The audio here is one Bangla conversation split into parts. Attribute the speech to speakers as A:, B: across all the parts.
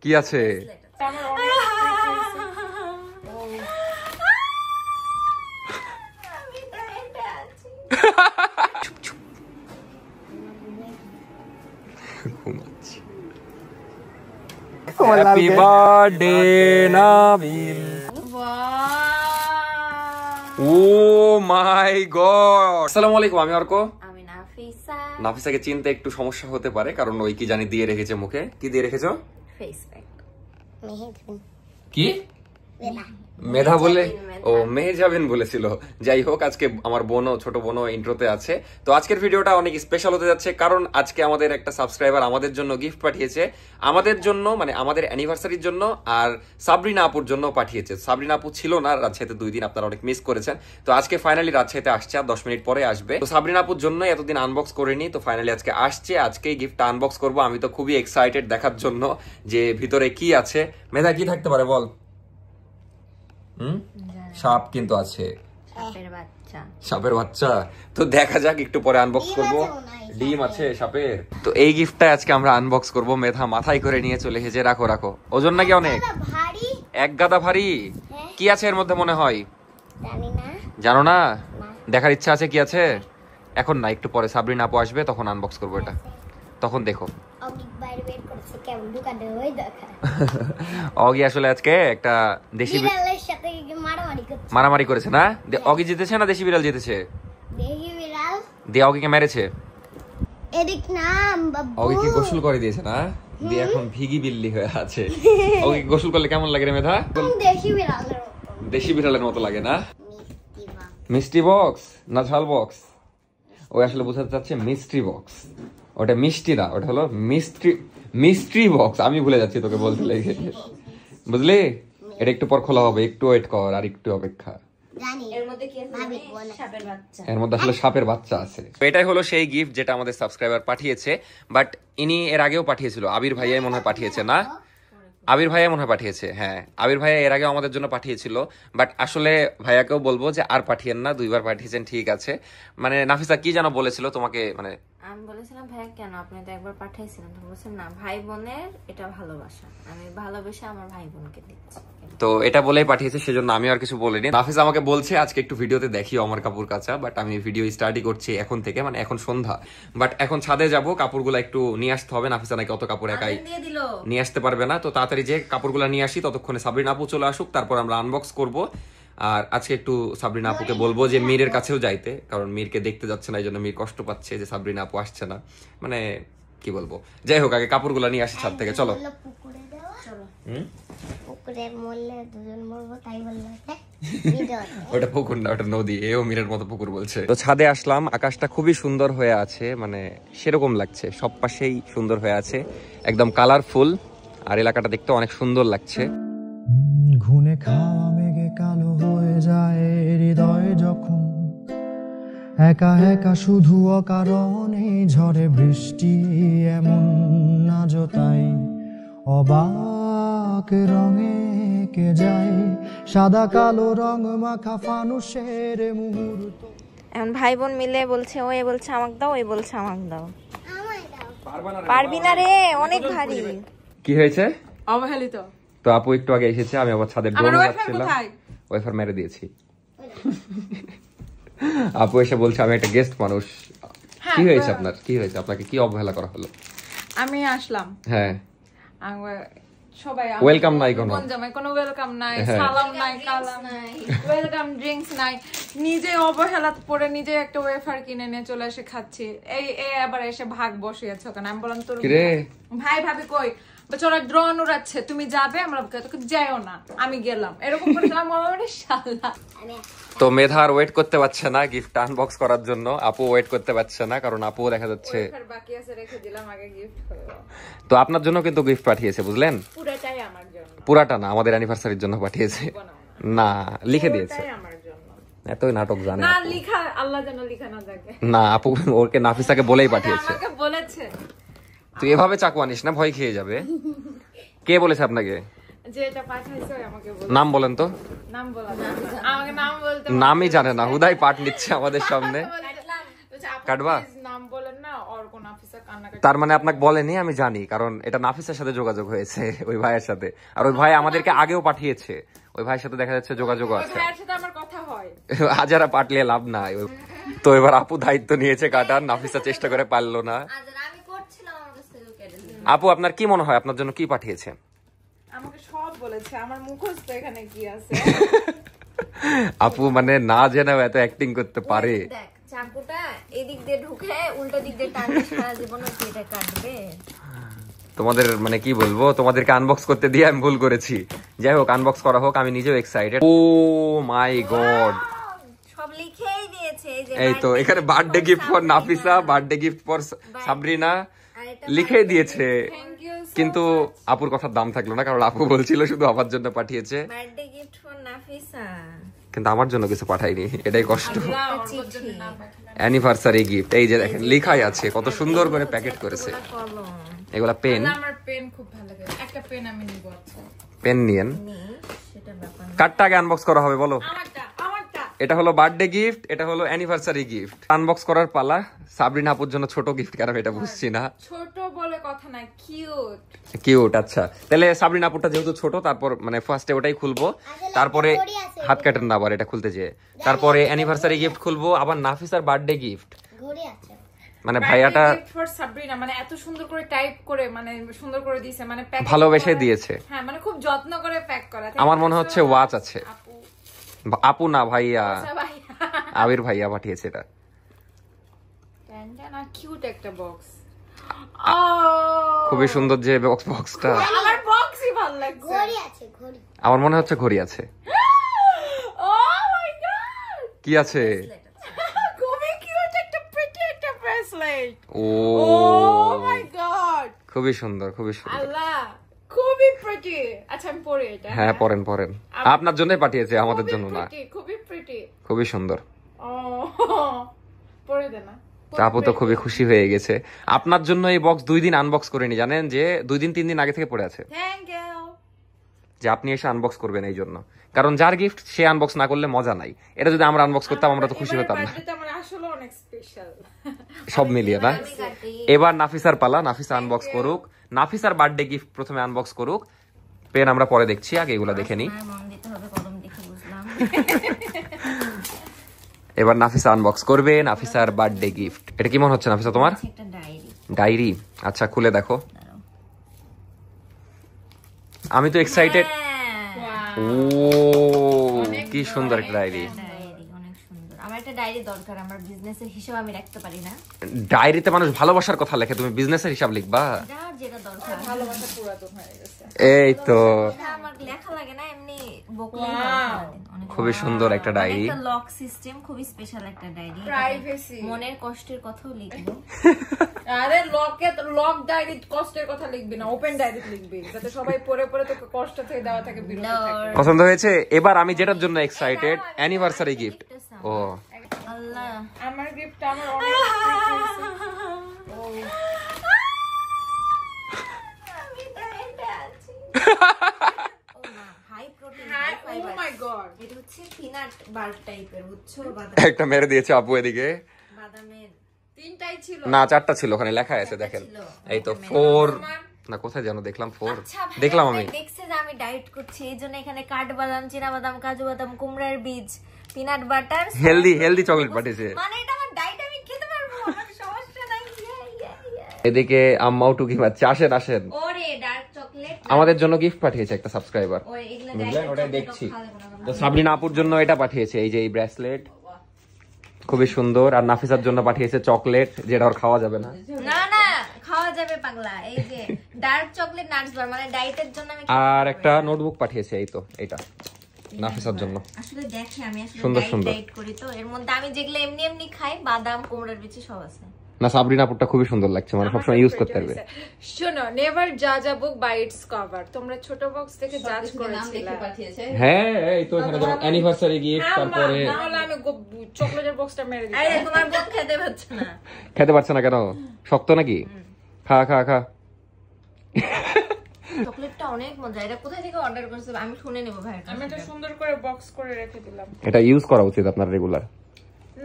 A: কি আছে? Happy birthday Nabil. Oh my god. আসসালামু আলাইকুম, আমি অর্ক।
B: আমি নাফিসা।
A: নাফিসাকে চিনতে একটু সমস্যা হতে পারে, কারণ ওই কি জানি দিয়ে রেখেছে মুখে। কি দিয়ে রেখেছো?
B: Face pack.
A: কি মেধা বলে? ও মেহজাবিন বলেছিল। যাই হোক, আজকে আমার বোনও, ছোট বোনও ইন্ট্রোতে আছে। তো আজকের ভিডিওটা অনেক স্পেশাল হতে যাচ্ছে, কারণ আজকে আমাদের একটা সাবস্ক্রাইবার আমাদের জন্য গিফট পাঠিয়েছে। আমাদের জন্য মানে আমাদের অ্যানিভার্সারির জন্য, আর সাবরিনা আপুর জন্য পাঠিয়েছে। সাবরিনা আপু ছিল না রাজশাহীতে 2 দিন, আপনারা অনেক মিস করেছেন। তো আজকে ফাইনালি রাজশাহীতে আসছে, আর 10 মিনিট পরে আসবে। তো সাবরিনা আপুর জন্য এতদিন আনবক্স করিনি, তো ফাইনালি আজকে আসছে। আজকেই গিফটটা আনবক্স করবো। আমি তো খুবই এক্সাইটেড দেখার জন্য যে ভিতরে কি আছে। মেধা, কি থাকতে পারে বল? সাপ কিন্তু আছে, সাপের বাচ্চা। তো দেখা যাক, একটু পরে আনবক্স করব। ডিম আছে সাপের। তো এই গিফটটা আজকে আমরা আনবক্স করব। মেধা মাথায় করে নিয়ে চলে এসেছে। রাখো রাখো, ওজন নাকি অনেক? এক গাদা ভারী। কি আছে এর মধ্যে মনে হয়? জানো না? দেখার ইচ্ছা আছে কি আছে? এখন না, একটু পরে সাবরিনা আপু আসবে, তখন আনবক্স করবো এটা, তখন দেখো। অগি আসলে আজকে একটা দেশি মারামারি করেছে না? অগি জিতেছে না দেশি বিড়াল জিতেছে? দিয়ে অগিকে মেরেছে। অগি কি গোসল করে দিয়েছে না? দিয়ে এখন ভিগি বিল্লি হয়ে আছে। অগি গোসল করলে কেমন লাগে রে মেধা? দেশি বিড়ালের মতো লাগে না? মিষ্টি বক্স না ঝাল বক্স? ও আসলে বোঝাতে চাচ্ছে মিস্ট্রি বক্স। ওটা মিষ্টি না, ওটা হলো মিস্ট্রি বক্স। আমি ভুলে যাচ্ছি তোকে বলতে লেগে, বুঝলি? এটা একটু পর খোলা হবে, একটু ওয়েট কর, আর একটু অপেক্ষা। এর মধ্যে আসলে সাপের বাচ্চা আছে। এটাই হলো সেই গিফট যেটা আমাদের সাবস্ক্রাইবার পাঠিয়েছে। বাট ইনি এর আগেও পাঠিয়েছিল, আবির ভাইয়াই মনে হয় পাঠিয়েছে না? আবির ভাইয়া মনে হয় পাঠিয়েছে। হ্যাঁ, আবির ভাইয়া এর আগে আমাদের জন্য পাঠিয়েছিল। বাট আসলে ভাইয়াকেও বলবো যে আর পাঠিয়েন না, 2বার পাঠিয়েছেন, ঠিক আছে। মানে নাফিসা কি যেন বলেছিল তোমাকে? মানে
B: আমি বলেছিলাম ভাইয়া কেন, আপনি তো একবার পাঠাইছিলেন। তো বলছেন না, ভাই বোনের এটা ভালোবাসা, আমি ভালোবেসে আমার ভাই বোনকে দিচ্ছি।
A: তো এটা বলেই পাঠিয়েছে, সেজন্য আমি আর কিছু বলিনি। নাফিসা আমাকে বলছে আজকে একটু ভিডিওতে দেখিও আমার কাপড় কাচা। বাট আমি ভিডিও স্টার্টই করছি এখন থেকে, মানে এখন সন্ধ্যা। বাট এখন ছাদে যাব, কাপড়গুলো একটু নিয়ে আসতে হবে। নাফিসা নাকি অত কাপড় একাই নিয়ে আসতে পারবে না। তো তাড়াতাড়ি যে কাপড়গুলো নিয়ে আসি, ততক্ষণে সাবরিনা আপু চলে আসুক, তারপর আমরা আনবক্স করব। আর আজকে একটু সাবরিনা আপুকে বলবো যে মিরের কাছেও যাইতে, কারণ মিরকে দেখতে যাচ্ছে না, এই জন্য মির কষ্ট পাচ্ছে যে সাবরিনা আপু আসছে না। মানে কি বলবো, যাই হোক, আগে কাপড়গুলো নিয়ে আসি ছাদ থেকে। চলো। ওটা পুকুর না, ওটা নদী। এও মিরের মতো পুকুর বলছে। তো ছাদে আসলাম, আকাশটা খুবই সুন্দর হয়ে আছে, মানে সেরকম লাগছে, সব পাশেই সুন্দর হয়ে আছে, একদম কালারফুল। আর এলাকাটা দেখতে অনেক সুন্দর লাগছে।
C: ঘুনে খাওয়া মেঘে কালো হয়ে যায় হৃদয় যখন, একা একা শুধু অকারণে ঝরে বৃষ্টি, এমন না তাই অবাক রঙে কে যায় সাদা কালো রং মাখা ফানুষের মুহূর্ত।
B: এখন ভাই বোন মিলে বলছে, ও এ বলছে আমাকে দাও, এ বলছে আমাকে দাও। পারবি না রে, অনেক ভারী।
A: কি হয়েছে?
D: অবহেলিত।
A: তো আপু একটু আগে এসেছে, আমি আবার ছাদের ডোর যাচ্ছিলাম, ওয়াইফাই মেরে দিয়েছি। আপু এসে বলছে আমি একটা গেস্ট মানুষ। কি হয়েছে আপনার? কি হয়েছে? আপনাকে কি অবহেলা করা হলো?
D: আমি আসলাম,
A: হ্যাঁ,
D: সবাই
A: ওয়েলকাম নাই,
D: কোনো ওয়েলকাম নাই, সালাম নাই, কালাম নাই, ওয়েলকাম ড্রিঙ্কস নাই। নিজে অবহেলা পড়ে নিজে একটা ওয়েফার কিনে নিয়ে চলে এসে খাচ্ছি। এই আবার এসে ভাগ বসিয়েছে ওখানে। আমি বললাম তোর ভাই ভাবি কই? ওরা ড্রোন উড়াচ্ছে, তুমি যাবে? আমরা যাইও না, আমি গেলাম। এরকম করেছিলাম।
A: তো মেধা আর ওয়েট করতে পারছে না গিফট আনবক্স করার জন্য, আপু ওয়েট করতে পারছে না, কারণ আপু দেখা যাচ্ছে
D: বাকি আছে, রেখে দিলাম আগে গিফট।
A: তো আপনার জন্য কিন্তু গিফট পাঠিয়েছে, বুঝলেন?
D: পুরাটাই আমার জন্য।
A: পুরাটা না, আমাদের অ্যানিভার্সারির জন্য পাঠিয়েছে। না, লিখে দিয়েছে।
D: আমার জন্য।
A: এতই নাটক জানে
D: না, লিখা আল্লাহ যেন লিখা না থাকে।
A: না, আপু ওকে নাফিসাকে বলেই পাঠিয়েছে।
D: আমাকে বলেছে
A: তুই এভাবে চাকু আনিস না, ভয় খেয়ে যাবে। কে বলেছে আপনাকে?
D: যে এটা পাঠাইছে আমাকে বলেছে।
A: নাম বলেন তো।
D: নাম বলা না, আমাকে নাম বলতে
A: নামই জানে না, হুদাই পাঠ নিচ্ছে আমাদের সামনে। কাটবা?
D: নাম বলেন না, অর্ক নাফিসা কান্নাকাটি।
A: তার মানে আপনাকে বলেনি, আমি জানি, কারণ এটা নাফিসার সাথে যোগাযোগ হয়েছে ওই ভাইয়ের সাথে, আর ওই ভাই আমাদেরকে আগেও পাঠিয়েছে, ওই ভাইয়ের সাথে দেখা যাচ্ছে যোগাযোগ
D: ওই
A: আছে।
D: ভাইয়ের সাথে আমার কথা হয়।
A: হাজারা পাটলে লাভ নাই। তো এবার আপু দায়িত্ব নিয়েছে কাটার, নাফিসা চেষ্টা করে পারলো না।
B: আমি করছিলাম, আমার কাছে লুকিয়ে দিল।
A: আপু আপনার কি মনে হয় আপনার জন্য কি পাঠিয়েছে?
D: আমাকে সব বলেছে, আমার মুখস্থ এখানে কি আছে।
A: আপু মানে না জেনেও এত অ্যাক্টিং করতে পারে।
B: দেখ চাকুটা এদিক দিয়ে ঢুকে উল্টো দিক দিয়ে টানলে সারা জীবন কি এটা কাটবে?
A: তোমাদের মানে কি বলবো, তোমাদেরকে আনবক্স করতে দিয়ে আমি ভুল করেছি। যাই হোক, আনবক্স করা হোক, আমি নিজেও এক্সাইটেড। ও মাই গড,
B: সব লিখেই দিয়েছে। এই যে
A: এই তো এখানে birthday gift for Nafisa, birthday gift for Sabrina লিখে দিয়েছে, কিন্তু আপুর কথার দাম থাকলো না, কারণ আপু বলছিল শুধু আমার জন্য পাঠিয়েছে,
B: বার্থডে গিফট ফর নাফিসা,
A: কিন্তু আমার জন্য কিছু পাঠায়নি, এটাই কষ্ট। অ্যানিভার্সারি গিফট, এই যে দেখেন লেখাই আছে, কত সুন্দর করে প্যাকেট করেছে। এগুলা পেন,
D: আমার পেন খুব ভালো লাগে, একটা পেন আমি নিব।
A: পেন নিয়েন,
B: সেটা ব্যাপার না।
A: কার্ডটা আগে আনবক্স করা হবে, বলো।
D: আমারটা
A: এটা হলো বার্থডে গিফট, এটা হলো অ্যানিভার্সারি গিফট। আনবক্স করার পালা। সাবরিনা আপুর জন্য ছোট গিফট, কেন এটা বুঝছি না।
D: ছোট বলে কথা না, কিউট।
A: কিউট, আচ্ছা তাহলে সাবরিনা আপুরটা যেহেতু ছোট, তারপর মানে ফার্স্টে ওটাই খুলবো, তারপরে হাত কাটেন না আবার এটা খুলতে যেয়ে, তারপরে অ্যানিভার্সারি গিফট খুলবো, আবার নাফিসার বার্থডে গিফট। মানে ভাইয়াটা
D: ফর সাবরিনা মানে এত সুন্দর করে টাইপ করে, মানে সুন্দর করে দিয়েছে, মানে প্যাক
A: ভালোবেসে দিয়েছে।
D: হ্যাঁ, মানে খুব যত্ন করে প্যাক করা।
A: আমার মনে হচ্ছে ওয়াচ আছে।
D: আপু
A: আপু না ভাইয়া,
D: ভাই
A: আবির ভাইয়া পাঠিয়েছে এটা।
D: না, কিউট একটা বক্স।
A: খুবই সুন্দর যে বক্সটা,
D: আমার বক্সই ভালো লাগছে।
E: ঘড়ি আছে, ঘড়ি।
A: আমার মনে হচ্ছে ঘড়ি আছে।
D: ও মাই গড,
A: কি আছে?
D: খুবই কিউট একটা প্রিটি একটা ব্রেসলেট।
A: ও
D: মাই গড,
A: খুবই সুন্দর, খুবই সুন্দর।
D: আল্লাহ খুবই প্রিটি। আচ্ছা আমি পরে এটা।
A: হ্যাঁ পরেন পরেন, আপনার জন্যই পাঠিয়েছে, আমাদের জন্য না।
D: খুবই প্রিটি,
A: খুবই সুন্দর।
D: ও পরে দে না।
A: আপু তো খুবই খুশি হয়ে গেছে। আপনার জন্য এই বক্স 2 দিন আনবক্স করিনি, জানেন, যে 2 দিন 3 দিন আগে থেকে পড়ে আছে,
D: থ্যাংক ইউ
A: যে আপনি এসে আনবক্স করবেন এই জন্য, কারণ যার গিফট সে আনবক্স না করলে মজা নাই। এটা যদি আমরা আনবক্স করতাম আমরা তো খুশি হতাম না।
D: এটা আমার আসলে অনেক স্পেশাল।
A: সব মিলিয়ে না। এবার নাফিসার পালা, নাফিসা আনবক্স করুক। নাফিসার বার্থডে গিফট প্রথমে আনবক্স করুক, পেন আমরা পরে দেখছি, আগে এগুলা দেখে নিই।
B: মন দিতে হবে, কলম দেখে বুঝলাম।
A: এবার নাফিসা আনবক্স করবে নাফিসার বার্থডে গিফট। এটা কি মনে হচ্ছে নাফিসা তোমার?
B: একটা ডায়েরি।
A: ডায়েরি, আচ্ছা খুলে দেখো। আমি তো এক্সাইটেড। ও কি সুন্দর একটা ডায়েরি।
B: ডায়েরি অনেক সুন্দর। আমার একটা ডায়েরি দরকার, আমার বিজনেসের হিসাব আমি রাখতে পারি না।
A: ডায়েরিতে মানুষ ভালোবাসার কথা লেখে, তুমি বিজনেসের হিসাব লিখবা?
B: যার যেটা দরকার।
D: ভালোবাসা পুরাতন হয়ে গেছে।
A: এই তো
B: এটা আমার লেখা লাগে না, এমনি
A: খুবই সুন্দর একটা ডায়েরি।
B: একটা লক সিস্টেম, খুবই স্পেশাল একটা ডায়েরি।
D: প্রাইভেসি,
B: মনের কষ্টের কথাও লিখবো।
D: আরে লক ডায়েরি কষ্টের কথা লিখবি না, ওপেন ডায়েরি লিখবি, যাতে সবাই পড়ে পড়ে তোকে কষ্ট থেকে দেওয়া থাকে বিরত থাকে।
A: পছন্দ হয়েছে? এবার আমি যেটার জন্য এক্সাইটেড, অ্যানিভার্সারি গিফট। ও
B: আল্লাহ,
D: আমার গিফট আমার অনেক
B: আমি তো এটা আছি। ও মা, হাই প্রোটিন, হাই
D: ও
B: ফাইবার।
D: মাই গড,
B: এটা হচ্ছে পিনাট বার টাইপের, বুঝছো?
A: একটা মেরে দিয়েছে আপু এদিকে।
B: বাদামের
D: তিনটাই ছিল
A: না 4টা ছিল, ওখানে লেখা আছে দেখেন। এই তো 4 না, কোথায় যেন দেখলাম 4 দেখলাম আমি।
B: দেখছে যে আমি ডায়েট করছি, এইজন্য এখানে কাঠবাদাম, চীনা বাদাম, কাজু বাদাম, কুমড়ার বীজ, পিনাট বাটার,
A: হেলদি চকলেট পাঠিয়েছে।
B: মানে এটা আমার ডায়েট, আমি খেতে পারবো, আমার সমস্যা নাই।
A: এদিকে আম্মাও টুকি মারছে, আসেন আসেন।
B: ওরে ডার্ক চকলেট
A: আমাদের জন্য গিফট পাঠিয়েছে একটা সাবস্ক্রাইবার,
B: ওরে এগুলা
A: বুঝলেন?
B: ডায়েট
A: ওটা দেখছি। তো সাবরিনা আপুর জন্য এটা পাঠিয়েছে, এই যে এই ব্রেসলেট খুবই সুন্দর। আর নাফিসার জন্য পাঠিয়েছে চকলেট, যেটা ওর খাওয়া যাবে না।
B: না না, খাওয়া যাবে পাগলা। এই যে ডার্ক চকলেট নাটস বার, মানে ডায়েটের জন্য আমি।
A: আর একটা নোটবুক পাঠিয়েছে, এই তো এটা নাফিসার জন্য।
B: আসলে দেখি আমি আসলে
A: সুন্দর সুন্দর
B: ডায়েট করি, তো এর মধ্যে আমি যেগুলো এমনি এমনি খাই, বাদাম, কুমড়ার বীজ সব আছে।
A: না সাবরিনা আপুরটা খুবই সুন্দর লাগছে, মানে সবসময় ইউজ করতে পারবে।
D: শোনো, নেভার জাজ আ বুক বাই ইটস কভার। তোমরা ছোট বক্স থেকে জাজ করেছিলে।
A: হ্যাঁ এই তো এখানে যেমন অ্যানিভার্সারি গিফট, তারপরে
D: না হলে আমি চকলেটের বক্সটা মেরে দিই।
B: আরে তোমার বোন খেতে পারছে না।
A: খেতে পারছে না কেন? শক্ত নাকি? খা খা খা।
B: চকলেটটা অনেক মজা। এটা কোথা থেকে অর্ডার করেছে আমি শুনে নেব ভাইয়ের কাছে।
D: আমি এটা সুন্দর করে বক্স করে রেখে দিলাম।
A: এটা ইউজ করা উচিত আপনার রেগুলার।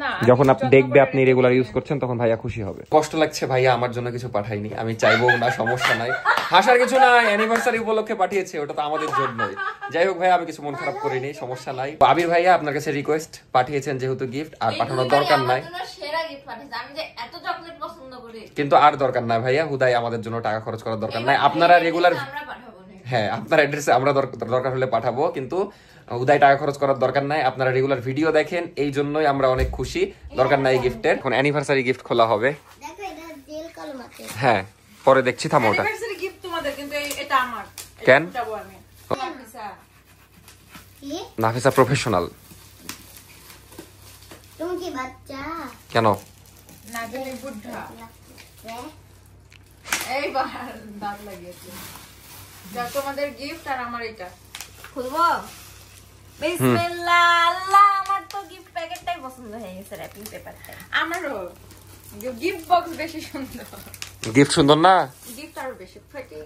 D: না
A: যখন আপনি দেখবে আপনি রেগুলার ইউজ করছেন তখন ভাইয়া খুশি হবে। কষ্ট লাগছে ভাইয়া আমার জন্য কিছু পাঠায়নি, আমি চাইবো না, সমস্যা নাই, হাসার কিছু নাই, অ্যানিভার্সারি উপলক্ষে পাঠিয়েছে, ওটা তো আমাদের জন্যই। যাই হোক ভাইয়া, আমি কিছু মন খারাপ করিনি, সমস্যা নাই। আবির ভাইয়া আপনার কাছে রিকোয়েস্ট পাঠিয়েছেন যেহেতু গিফট আর পাঠানোর দরকার নাই,
B: সেরা গিফট পাঠিয়েছে। আমি যে এত চকলেট পছন্দ করি,
A: কিন্তু আর দরকার নাই ভাইয়া, হুদাই আমাদের জন্য টাকা খরচ করার দরকার নাই। আপনারা রেগুলার,
B: আমরা পাঠাবো না।
A: হ্যাঁ আপনার অ্যাড্রেসে আমরা দরকার হলে পাঠাবো, কিন্তু উদয় টাকা খরচ করার দরকার নাই। আপনারা রেগুলার ভিডিও দেখেন, এই জন্যই আমরা অনেক খুশি। দরকার নাই গিফটের। এখন অ্যানিভার্সারি গিফট খোলা হবে।
E: দেখো এটা জেল কলম আছে।
A: হ্যাঁ পরে দেখছি, থামো ওটা।
D: অ্যানিভার্সারি গিফট তোমাদের, কিন্তু এটা আমার।
A: কেন?
D: যাবো আমি। নাফিসা।
E: কি?
A: নাফিসা প্রফেশনাল।
E: তুমি কি বাচ্চা?
A: কেন?
D: না তুমি বুদ্ধা।
E: হ্যাঁ?
D: এইবার দাঁত লাগিয়েছে। যা তোমাদের গিফট আর আমার এটা।
B: খুলবো? বিসমিল্লাহ। আল্লাহ, আমার তো গিফট প্যাকেটটাই পছন্দ হয়ে গেছে, র‍্যাপিং পেপারটা।
D: আমারও গিফট বক্স বেশি সুন্দর।
A: গিফট সুন্দর না?
D: গিফট আরো বেশি প্রেটি।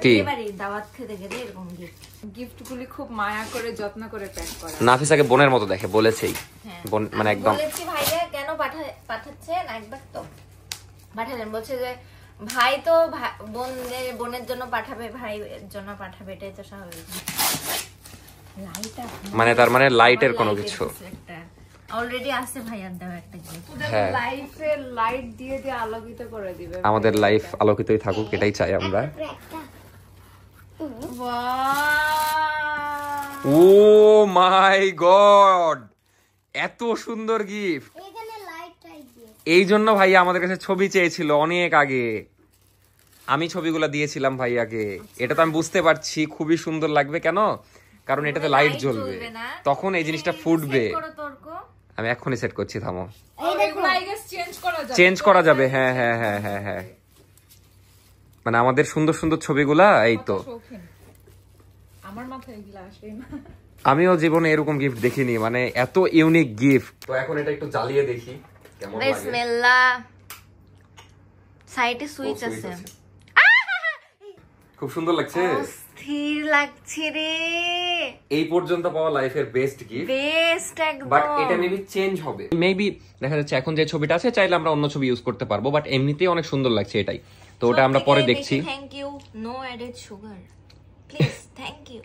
A: কি?
B: এবারে দাওয়াত খেতে গেলে এরকম গিফট।
D: গিফট গুলি খুব মায়া করে যত্ন করে প্যাক করা।
A: নাফিসাকে বোনের মতো দেখে, বলেছেই।
B: হ্যাঁ,
A: বোন মানে একদম।
B: বলেছি ভাইয়া কেন পাঠাচ্ছেন, একবার তো পাঠালেন, বলছে যে ভাই তো বোনের জন্য পাঠাবে, ভাইয়ের জন্য পাঠাবে, এটাই তো স্বাভাবিক।
A: মানে তার মানে লাইটের কোনো কিছু
B: অলরেডি আছে ভাইয়ার দেওয়া একটা গিফট।
A: হ্যাঁ,
D: লাইফে লাইট দিয়ে দিয়ে আলোকিত করে দিবে।
A: আমাদের লাইফ আলোকিতই থাকুক, এটাই চাই আমরা।
E: একটা।
A: ও মাই গড, এত সুন্দর গিফট!
E: এখানে লাইট টাইট দিয়ে।
A: এই জন্য ভাইয়া আমাদের কাছে ছবি চেয়েছিল অনেক আগে, আমি ছবিগুলো দিয়েছিলাম ভাইয়াকে। এটা তো আমি বুঝতে পারছি খুবই সুন্দর লাগবে, কেন? কারণ এটাতে লাইট জ্বলবে, তখন এই জিনিসটা ফুটবে। আমি এখনই সেট করছি, থামো।
E: এই দেখো।
D: আই গেস
A: চেঞ্জ করা যাবে, হ্যাঁ হ্যাঁ হ্যাঁ হ্যাঁ হ্যাঁ। মানে আমাদের সুন্দর সুন্দর ছবিগুলা, এই তো।
D: আমার মাথায় এগুলা আসে না।
A: আমিও জীবনে এরকম গিফট দেখিনি, মানে এত ইউনিক গিফট। তো এখন এটা একটু জ্বালিয়ে দেখি কেমন লাগে।
B: বিসমিল্লাহ। সাইডে সুইচ আছে।
A: খুব সুন্দর লাগছে,
B: স্থির লাগছে রে।
A: এই পর্যন্ত পাওয়া লাইফের বেস্ট গিফট,
B: বেস্ট একদম।
A: বাট এটা মেবি চেঞ্জ হবে। মেবি দেখা যাচ্ছে এখন যে ছবিটা আছে চাইলে আমরা অন্য ছবি ইউজ করতে পারবো, বাট এমনিতেই অনেক সুন্দর লাগছে এটাই। তো ওটা আমরা পরে দেখছি।
B: Thank you, no added sugar please, thank you.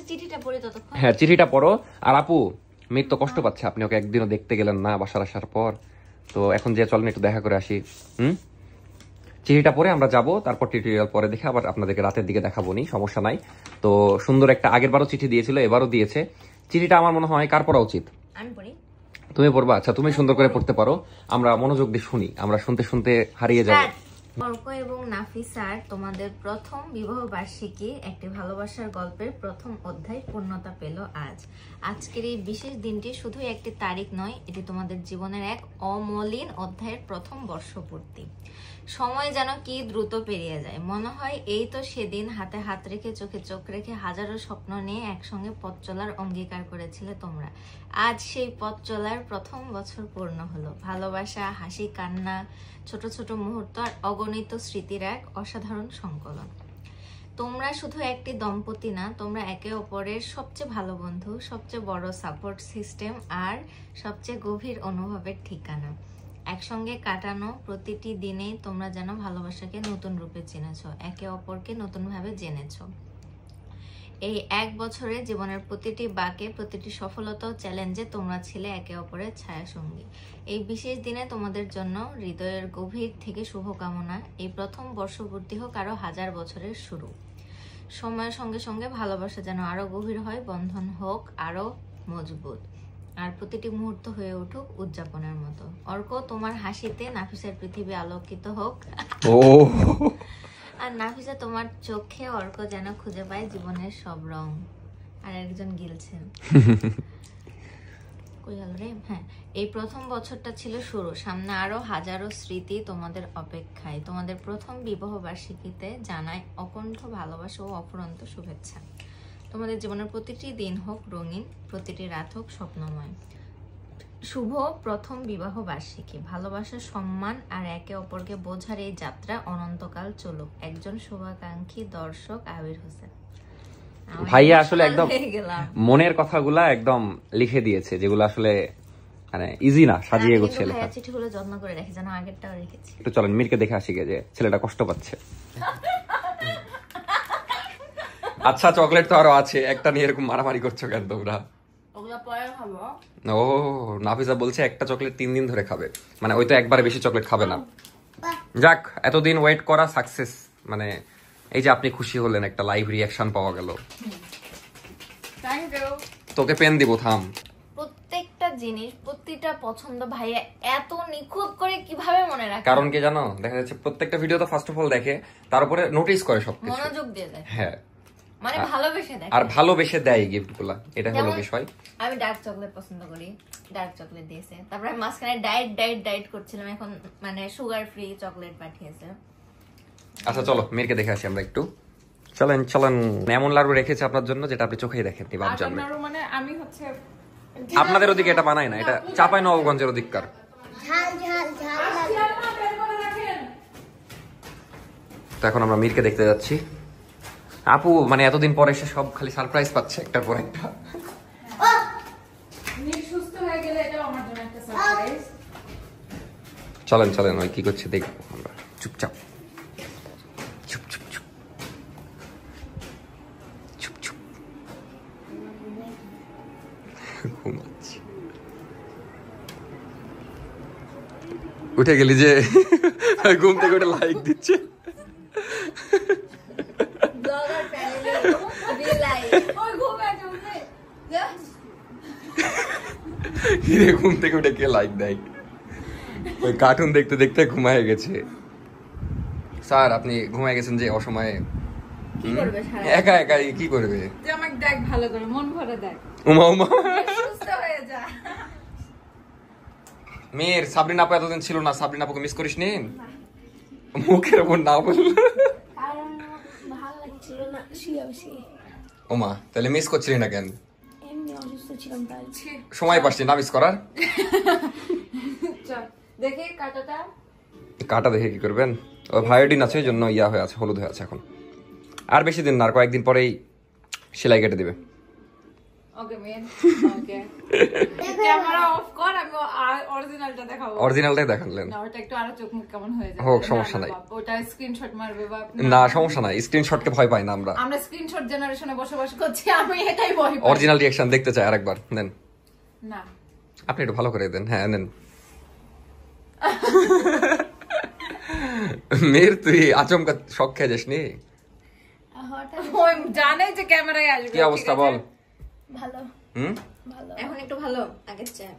B: চিঠিটা পড়ে ততক্ষণ।
A: হ্যাঁ চিঠিটা পড়ো। আর আপু, মেয়ে তো কষ্ট পাচ্ছে, আপনি ওকে একদিনও দেখতে গেলেন না বাসার আসার পর। তো এখন যে চলেন একটু দেখা করে আসি। চিঠিটা পরে আমরা যাব, তারপর টিউটোরিয়াল পরে দেখে আবার আপনাদেরকে রাতের দিকে দেখাবো নি, সমস্যা নাই। তো সুন্দর একটা, আগের বারও চিঠি দিয়েছিল, এবারও দিয়েছে। চিঠিটা আমার মনে হয় কার পড়া উচিত?
B: আমি পড়ি।
A: তুমি পড়বা? আচ্ছা তুমি সুন্দর করে পড়তে পারো, আমরা মনোযোগ দিয়ে শুনি, আমরা শুনতে শুনতে হারিয়ে যাবো।
B: অর্ক এবং নাফিসার তোমাদের প্রথম বিবাহ বার্ষিকী একটি ভালোবাসার গল্পের প্রথম অধ্যায় পূর্ণতা পেল আজ। আজকের এই বিশেষ দিনটি শুধু একটি তারিখ নয়, এটি তোমাদের জীবনের এক অমলিন অধ্যায়ের প্রথম বর্ষপূর্তি। সময় যেন কি দ্রুত পেরিয়ে যায়, মনে হয় এই তো সেদিন হাতে হাত রেখে চোখে চোখ রেখে হাজারো স্বপ্ন নিয়ে একসঙ্গে পথ চলার অঙ্গীকার করেছিলে তোমরা। আজ সেই পথ চলার প্রথম বছর পূর্ণ হলো। ভালোবাসা, হাসি, কান্না, ছোট ছোট মুহূর্ত আর অগণিত স্মৃতির এক অসাধারণ সংকলন। তোমরা শুধু একটি দম্পতি না, তোমরা একে অপরের সবচেয়ে ভালো বন্ধু, সবচেয়ে বড় সাপোর্ট সিস্টেম আর সবচেয়ে গভীর অনুভবের ঠিকানা। একসঙ্গে কাটানো প্রতিটি দিনে তোমরা যেন ভালোবাসাকে নতুন রূপে চিনেছো, একে অপরকে নতুন ভাবে জেনেছো। এই এক বছরে জীবনের প্রতিটি বাঁকে, প্রতিটি সফলতা ও চ্যালেঞ্জে তোমরা ছিলে একে অপরের ছায়াসঙ্গী। এই বিশেষ দিনে তোমাদের জন্য হৃদয়ের গভীর থেকে শুভকামনা। এই প্রথম বর্ষপূর্তি হোক আরো 1000 বছরের শুরু। সময়ের সঙ্গে সঙ্গে ভালোবাসা যেন আরো গভীর হয়, বন্ধন হোক আরো মজবুত, আর প্রতিটি মুহূর্ত হয়ে উঠুক উদযাপনের মতো। অর্ক, তোমার হাসিতে নাফিসার পৃথিবী আলোকিত হোক।
A: ও
B: আর নাফিসা, তোমার চোখে অর্ক যেন খুঁজে পায় জীবনের সব রং। আর একজন গিলছে, কই গেল রে? হ্যাঁ, এই প্রথম বছরটা ছিল শুরু, সামনে আরো হাজারো স্মৃতি তোমাদের অপেক্ষায়। তোমাদের প্রথম বিবাহ বার্ষিকীতে জানাই অকণ্ঠ ভালোবাসা ও অফুরন্ত শুভেচ্ছা। তোমাদের জীবনের প্রতিটি দিন হোক রঙিন, প্রতিটি রাত হোক স্বপ্নময়। শুভ প্রথম বিবাহ বার্ষিকী। ভালোবাসা, সম্মান আর একে অপরকে বোঝার এই যাত্রা অনন্তকাল চলুক। একজন শুভাকাঙ্ক্ষী দর্শক, আবির হোসেন।
A: ভাইয়া আসলে একদম মনের কথাগুলা একদম লিখে দিয়েছে, যেগুলো আসলে মানে ইজি না সাজিয়ে গুছিয়ে লেখা।
B: ভাইয়া চিঠিগুলো যত্ন করে রাখি, যেন আগেরটাও রেখেছি।
A: একটু চলেন মীরকে দেখে আসি গে যে ছেলেটা কষ্ট পাচ্ছে। আচ্ছা চকলেট তো আরো আছে, একটা নিয়ে এরকম মারামারি করছো কেন তোমরা?
B: ওগুলো পরে খাবো।
A: ও নাফিসা বলছে একটা চকলেট 3 দিন ধরে খাবে, মানে ওই তো একবারে বেশি চকলেট খাবে না। যাক এতদিন ওয়েট করা সাকসেস, মানে এই যে আপনি খুশি হলেন, একটা লাইভ রিয়াকশন পাওয়া গেল।
D: Thank you.
A: তোকে পেন দিব, থাম।
B: প্রত্যেকটা জিনিস প্রতিটা পছন্দ ভাইয়া এত নিখুঁত করে কিভাবে মনে রাখে?
A: কারণ কি জানো, দেখা যাচ্ছে প্রত্যেকটা ভিডিও তো ফার্স্ট অফ অল দেখে, তারপরে নোটিস করে সবকিছু,
B: মনোযোগ দিয়ে দেয়,
A: হ্যাঁ
B: মানে ভালোবেসে দেখে।
A: আর ভালোবেসে দেয় গিফট গুলা, এটা হলো
B: যেমন
A: বিষয়।
B: আমি ডার্ক চকলেট পছন্দ করি, ডার্ক চকলেট দিয়েছে। তারপরে আমি মাঝখানে ডায়েট করছিলাম, এখন মানে সুগার ফ্রি চকলেট পাঠিয়েছে।
A: আচ্ছা চলো মেয়েকে দেখে আসি আমরা একটু। চলেন চলেন। এমন লাড়ু রেখেছে আপনার জন্য যেটা আপনি চোখেই দেখেননি, বাপ জন্মে।
D: মানে আমি হচ্ছে
A: আপনাদের ওদিকে এটা বানায় না, এটা চাপাই নবগঞ্জের ওদিককার।
E: ঝাল ঝাল ঝাল
A: তো এখন আমরা মীরকে দেখতে যাচ্ছি। আপু মানে এতদিন পরে এসে সব খালি সারপ্রাইজ পাচ্ছে একটার পর একটা।
D: মীর সুস্থ হয়ে গেলে এটা আমার জন্য একটা সারপ্রাইজ।
A: চলেন চলেন ওই কি করছে দেখবো আমরা, চুপচাপ চুপ চুপ চুপ চুপ চুপ ঘুমাচ্ছি। উঠে গেলি যে ঘুম থেকে উঠে লাইক দিচ্ছে।
B: ব্লগার ফ্যামিলি রিলাই ওই ঘুমে চলছে
A: হিরে ঘুম থেকে উঠে কে লাইক দেয়? ওই কার্টুন দেখতে দেখতে ঘুমায় গেছে। স্যার আপনি ঘুমায় গেছেন যে অসময়ে,
B: কি করবে সারা
A: একা একা কি করবে?
D: যে আমাকে দেখ ভালো করে, মন ভরে দেখ,
A: উমা উমা
D: সুস্থ হয়ে যা।
A: মেয়ের সাবরিন আপু এতদিন ছিল না, সাবরিন আপুকে মিস করিস নি? মুখের ওপর না বল।
E: কারণ ভালো লাগছিল না, শুয়ে বসে
A: ওমা তাহলে মিস করছিলি না কেন?
E: এমনি অসুস্থ ছিলাম তাই।
A: সময় পাচ্ছি না মিস করার।
D: চল দেখি কাটাটা।
A: কাটা দেখে কি করবেন? ও ভায়োডিন আছে এই জন্য ইয়া হয়ে আছে, হলুদ হয়ে আছে এখন। আর বেশি দিন না, আর কয়েকদিন পরেই সেলাই কেটে দিবে।
D: ওকে মেন ওকে ক্যামেরা অফ কর, আমি অরিজিনালটা দেখাবো।
A: অরিজিনালটাই দেখালেন
D: না ওটা একটু আরো চোখ মুখ কেমন হয়ে যায়।
A: হোক, সমস্যা নাই।
D: ওটা স্ক্রিনশট মারবে বাপ।
A: না সমস্যা নাই, স্ক্রিনশটকে ভয় পাই না আমরা।
D: আমরা স্ক্রিনশট জেনারেশনে বসবাস করছি, আমি এটাই ভয় পাই।
A: অরিজিনাল রিঅ্যাকশন দেখতে চাই আরেকবার, নেন।
D: না
A: আপনি একটু ভালো করে দেন, হ্যাঁ নেন। মেয়ের তুই আচমকা শখ খেয়ে যাস নি?
D: ওই জানে যে ক্যামেরায় আসবে।
A: কি অবস্থা বল?
E: ভালো
A: হুম
E: ভালো।
B: এখন একটু ভালো আগের চেয়ে।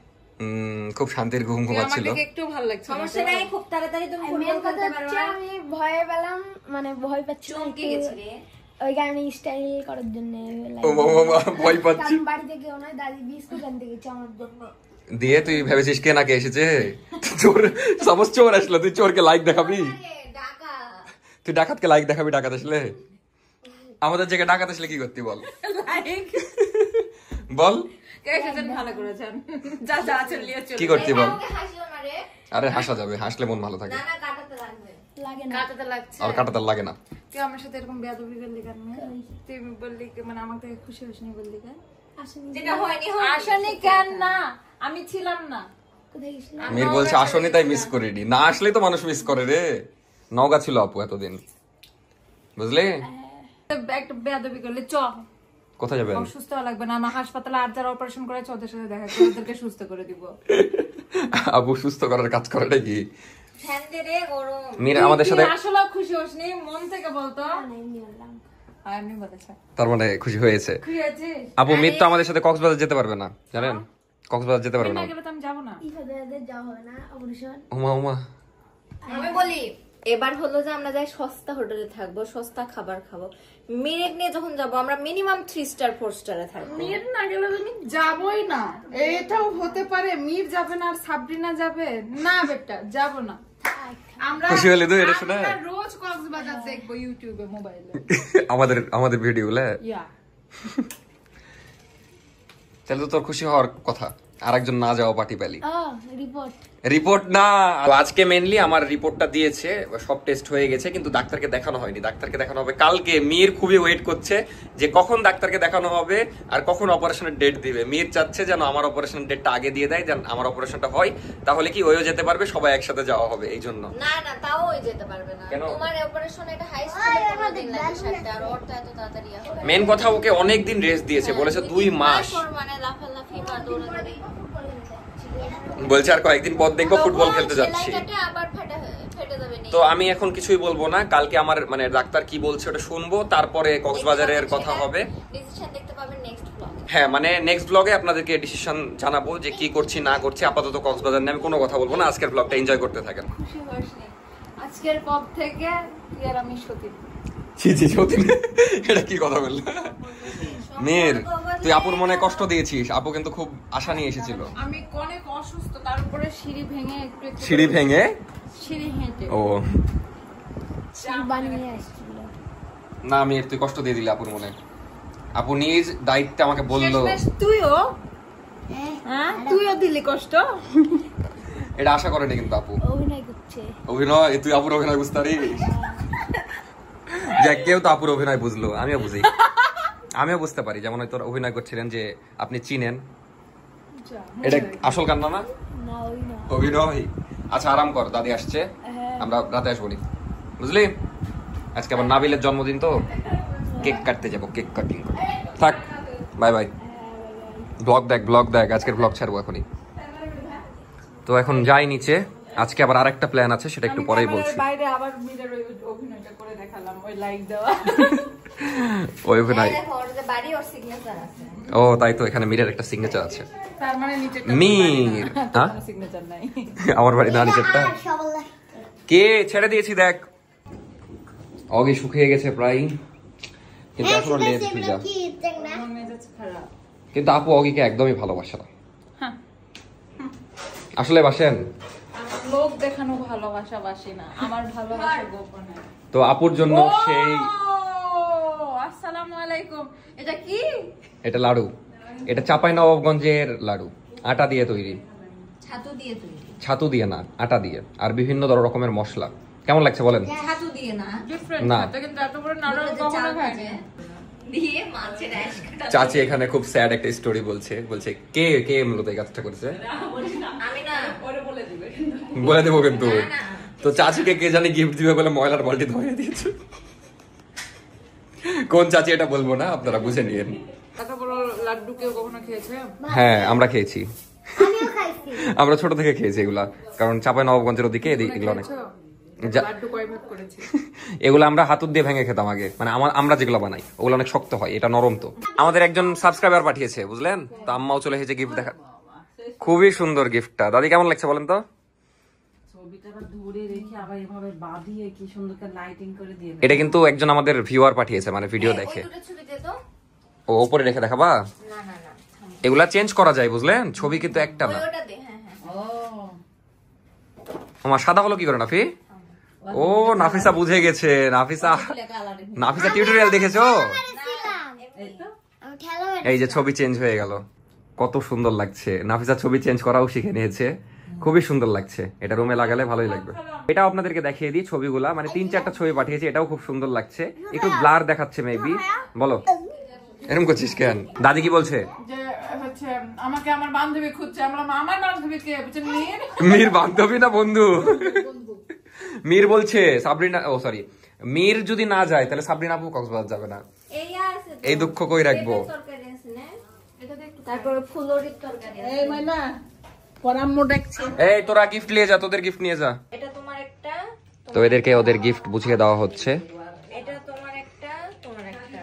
A: খুব শান্তির ঘুম ঘুমাচ্ছিল।
D: আমাকে একটু ভালো লাগছে।
B: সমস্যা নাই, খুব তাড়াতাড়ি তুমি
E: মেন
B: ফুটবল
E: কথা
B: খেলতে
E: হচ্ছে
B: পারবা।
E: আমি ভয় পেলাম, মানে ভয় পাচ্ছি না,
B: চমকে
E: একটু
B: গেছিলি।
E: ওই কারণে স্টাইল করার জন্য
A: ও মামা ভয় পাচ্ছি।
E: বাড়ি থেকে ওনার দাদি বিস্কুট আনতে গেছে আমার জন্য।
A: দিয়ে তুই ভেবেছিস কে নাকি এসেছে? চোর সাপোজ চোর আসলো, তুই চোরকে লাইক দেখাবি?
B: ঢাকা
A: তুই ডাকাতকে লাইক দেখাবি? ডাকাত আসলে আমাদের জায়গায় ডাকাত আসলে কি করতি বল?
D: লাইক
A: বল
D: কে এসেছেন ভালো করেছেন। যা যা চলিয়ে চল।
A: কি করতি বল?
B: আমাকে হাসিও না রে।
A: আরে হাসা যাবে, হাসলে মন ভালো থাকে।
B: না না কাটাতে লাগবে।
E: লাগে না।
D: কাটাতে লাগছে।
A: আর কাটাতে লাগে না।
D: তুই আমার সাথে এরকম বেয়াদবি করলি কেন? তুই বললি কি, মানে আমার থেকে খুশি হসনি বললি কেন?
E: আসেনি।
B: যেটা হয়নি
D: আসনি কেন? না আমি ছিলাম না।
E: কোথায় গেছিল?
A: মীর বলছে আসনি তাই মিস করিনি। না আসলে তো মানুষ মিস করে রে। নওগাঁ ছিল আপু এতদিন, বুঝলি?
D: একটা বেয়াদবি করলে চ।
A: কোথায় যাবেন?
D: অসুস্থ লাগবে না, না হাসপাতালে আর যারা অপারেশন করেছে ওদের সাথে দেখা করে ওদেরকে সুস্থ করে দিব।
A: আপু সুস্থ করার কাজ করাটা কি?
B: ফ্যান দে রে গরম।
A: মীর আমাদের সাথে
D: আসলে খুশি হসনি মন থেকে বলতো?
E: এমনি বললাম।
D: এমনি বলেছে।
A: তার মানে খুশি হয়েছে।
D: খুশি আছিস?
A: আপু মীর তো আমাদের সাথে কক্সবাজার যেতে পারবে না, জানেন? কক্সবাজার যেতে পারবে না।
D: না গেলে তো আমি যাবো না।
E: ইফাদের যাওয়া হবে না অপারেশন।
A: উমা উমা
B: আমি বলি এবার হলো যে আমরা যাই সস্তা হোটেলে থাকবো, সস্তা খাবার খাবো। মিরেক নিয়ে যখন যাবো আমরা মিনিমাম 3 স্টার 4 স্টারে থাকবো।
D: মীর না গেলে তো আমি যাবোই না। এটাও হতে পারে মীর যাবে না আর সাবরিনা যাবে না। বেটা যাবো না। আমরা
A: খুশি হলে তো এটা শোনা।
D: আমরা রোজ কক্সবাজার দেখবো ইউটিউবে মোবাইলে।
A: আমাদের ভিডিও গুলা।
D: ইয়া
A: তাহলে তো তোর খুশি হওয়ার কথা, আরেকজন না যাওয়া পার্টি পেলি।
E: রিপোর্ট
A: রিপোর্ট না, তো আজকে মেইনলি আমার রিপোর্টটা দিয়েছে, সব টেস্ট হয়ে গেছে, কিন্তু ডাক্তারকে দেখানো হয়নি। ডাক্তারকে দেখানো হবে কালকে। মীর খুবই ওয়েট করছে যে কখন ডাক্তারকে দেখানো হবে আর কখন অপারেশনের ডেট দিবে। মীর চাচ্ছে যেন আমার অপারেশনের ডেটটা আগে দিয়ে দেয়, যেন আমার অপারেশনটা হয়, তাহলে কি ওইও যেতে পারবে, সবাই একসাথে যাওয়া হবে। এই জন্য
B: না না, তাও ওই যেতে পারবে না। তোমার অপারেশন এটা হাই স্কুলে কোনো দিন লাগে সাথে, আর ওরটা এত তাড়াতাড়ি হবে।
A: মেন কথা ওকে অনেক দিন রেস্ট দিয়েছে, বলেছে 2 মাস।
B: মানে লাফালাফি বা দৌড়াদৌড়ি
A: বলছে আর কয়েকদিন পর দেখবো ফুটবল খেলতে যাচ্ছি।
B: আবার ফেটে যাবে।
A: তো আমি এখন কিছুই বলবো না, কালকে আমার মানে ডাক্তার কি বলছে ওটা শুনবো, তারপরে কক্সবাজারের কথা হবে।
B: ডিসিশন দেখতে পাবেন নেক্সট ব্লগে।
A: হ্যাঁ, মানে নেক্সট ব্লগে আপনাদেরকে ডিসিশন জানাবো যে কি করছি না করছি। আপাতত কক্সবাজার নিয়ে আমি কোনো কথা বলবো না। আজকের ব্লগটা এনজয় করতে থাকেন।
D: খুশি হস নি আজকের পর থেকে তুই আর আমি সত্যি।
A: ছি ছি সত্যি, এটা কি কথা বললি? মীর, তুই আপুর মনে কষ্ট দিয়েছিস। আপু কিন্তু খুব আশা নিয়ে এসেছিল।
D: আমি অনেক অসুস্থ, তার উপরে সিঁড়ি ভেঙে একটু
A: সিঁড়ি ভেঙে
D: সিঁড়ি হেঁটে
A: ও
E: বানিয়ে আসছিল
A: না, মীর তুই কষ্ট দিয়ে দিলি আপুর মনে। আপু নিজ দায়িত্বে আমাকে বললো।
D: তুইও হ্যাঁ তুইও দিলি কষ্ট।
A: এটা আশা করেনি কিন্তু আপু।
E: অভিনয় করছে।
A: অভিনয়? তুই আপুর অভিনয় বুঝতে পারিস? যে কেউ তো আপুর অভিনয় বুঝলো, আমিও বুঝি, আমিও বুঝতে পারি। যেমন হয়তো অভিনয় করছিলেন যে আপনি চিনেন, এটা আসল কান্না না,
E: না ওই না
A: অভিনয়। আচ্ছা আরাম কর, দাদি আসছে, আমরা রাতে আসবো নি, বুঝলি? আজকে আবার নাবিলের জন্মদিন, তো কেক কাটতে যাবো, কেক কাটিং। থাক, বাই বাই। ব্লগ দেখ, আজকের ব্লগ ছাড়বো এখনই। তো এখন যাই নিচে, আজকে আবার আরেকটা প্ল্যান আছে, সেটা একটু পরেই বলছি।
D: বাইরে আবার মিরের ওই অভিনয়টা করে দেখালাম, ওই লাইক দেওয়া
A: ওই অভিনয়।
B: ওর যে বাড়ি ওর সিগনেচার আছে।
A: ও তাই তো, এখানে মীরের একটা সিগনেচার আছে।
D: তার মানে নিচে
A: মীর, হ্যাঁ
D: সিগনেচার নাই।
A: আমার বাড়ি না নিচেরটা। কে ছেড়ে দিয়েছি দেখ, অগে শুকিয়ে গেছে প্রায়, কিন্তু এখনো লেট ভিজা। কিন্তু আপু অগিকে একদমই ভালোবাসে না। আসলে বাসেন?
D: লোক দেখানো ভালোবাসা বাসি না, আমার ভালোবাসা গোপনে।
A: তো আপুর জন্য সেই
D: আসসালামু আলাইকুম। এটা কি?
A: এটা লাড়ু, এটা চাঁপাইনবাবগঞ্জের লাড়ু, আটা দিয়ে তৈরি।
B: ছাতু দিয়ে তৈরি?
A: ছাতু দিয়ে না, আটা দিয়ে, আর বিভিন্ন রকমের মশলা। কেমন লাগছে বলেন?
B: ছাতু দিয়ে না,
D: ডিফারেন্ট
A: না।
D: খেতে, কিন্তু এত বড় নাড়ু কখনো খাইনি।
B: দিয়ে মাছের আইস কাটা।
A: চাচি এখানে খুব স্যাড একটা স্টোরি বলছে, কে কে মূলত এই কাজটা করেছে।
B: আমি না,
A: বলে দেবো কিন্তু। তো চাচিকে কে জানি গিফট দিবে বলে ময়লার বালতি ধরিয়ে দিয়েছে। কোন চাচি এটা বলবো না, আপনারা বুঝে নিয়েন।
D: এত বড় লাড্ডু কেউ কখনো খেয়েছে?
A: হ্যাঁ আমরা খেয়েছি, আমরা ছোট থেকে খেয়েছি এগুলা, কারণ চাঁপাইনবাবগঞ্জের ওদিকে এগুলো অনেক।
D: লাড্ডু কয় ভাগ করেছি?
A: এগুলো আমরা হাতুর দিয়ে ভেঙে খেতাম আগে, মানে আমরা যেগুলো বানাই ওগুলো অনেক শক্ত হয়, এটা নরম। তো আমাদের একজন সাবস্ক্রাইবার পাঠিয়েছে, বুঝলেন? তো আম্মাও চলে এসেছে গিফট দেখা। খুবই সুন্দর গিফটটা, দাদি কেমন লাগছে বলেন তো? এটা কিন্তু একজন আমাদের ভিউয়ার পাঠিয়েছে, মানে ভিডিও দেখে। ও উপরে রেখে দেখাবা?
B: না না না,
A: এগুলা চেঞ্জ করা যায়, বুঝলেন? ছবি কিন্তু একটা না।
B: ওটা দে। হ্যাঁ হ্যাঁ,
A: আমার সাদা হলো কি করে নাফি? ও নাফিসা বুঝে গেছে, নাফিসা টিউটোরিয়াল দেখেছো? এই যে ছবি চেঞ্জ হয়ে গেল, কত সুন্দর লাগছে। নাফিসা ছবি চেঞ্জ করাও শিখে নিয়েছে, খুবই সুন্দর লাগছে। এটা রুমে লাগালে ভালোই লাগবে। এটাও আপনাদেরকে দেখিয়ে দিই ছবিগুলা, মানে 3-4টা ছবি পাঠিয়েছি, এটাও খুব সুন্দর লাগছে। একটু ব্লার দেখাচ্ছে মেবি। বলো এরকম করছিস কেন? দাদি কি বলছে?
D: যে হচ্ছে আমাকে আমার বান্ধবী খুঁজছে। আমরা আমার বান্ধবী কে বুঝছেন?
A: মীর বান্ধবী না বন্ধু। মীর বলছে সাবরিনা, ও সরি, মীর যদি না যায় তাহলে সাবরিনা আপু কক্সবাজার যাবে না। এই দুঃখ কই রাখবো?
B: তারপরে ফুলরির তরকারি আছে।
D: এই মাইনা পরাম্মু দেখছি।
A: এই তোরা গিফট নিয়ে যা, তোদের গিফট নিয়ে যা।
B: এটা তোমার একটা,
A: তো এদেরকে ওদের গিফট বুঝিয়ে দেওয়া হচ্ছে।
B: এটা তোমার একটা, তোমার একটা।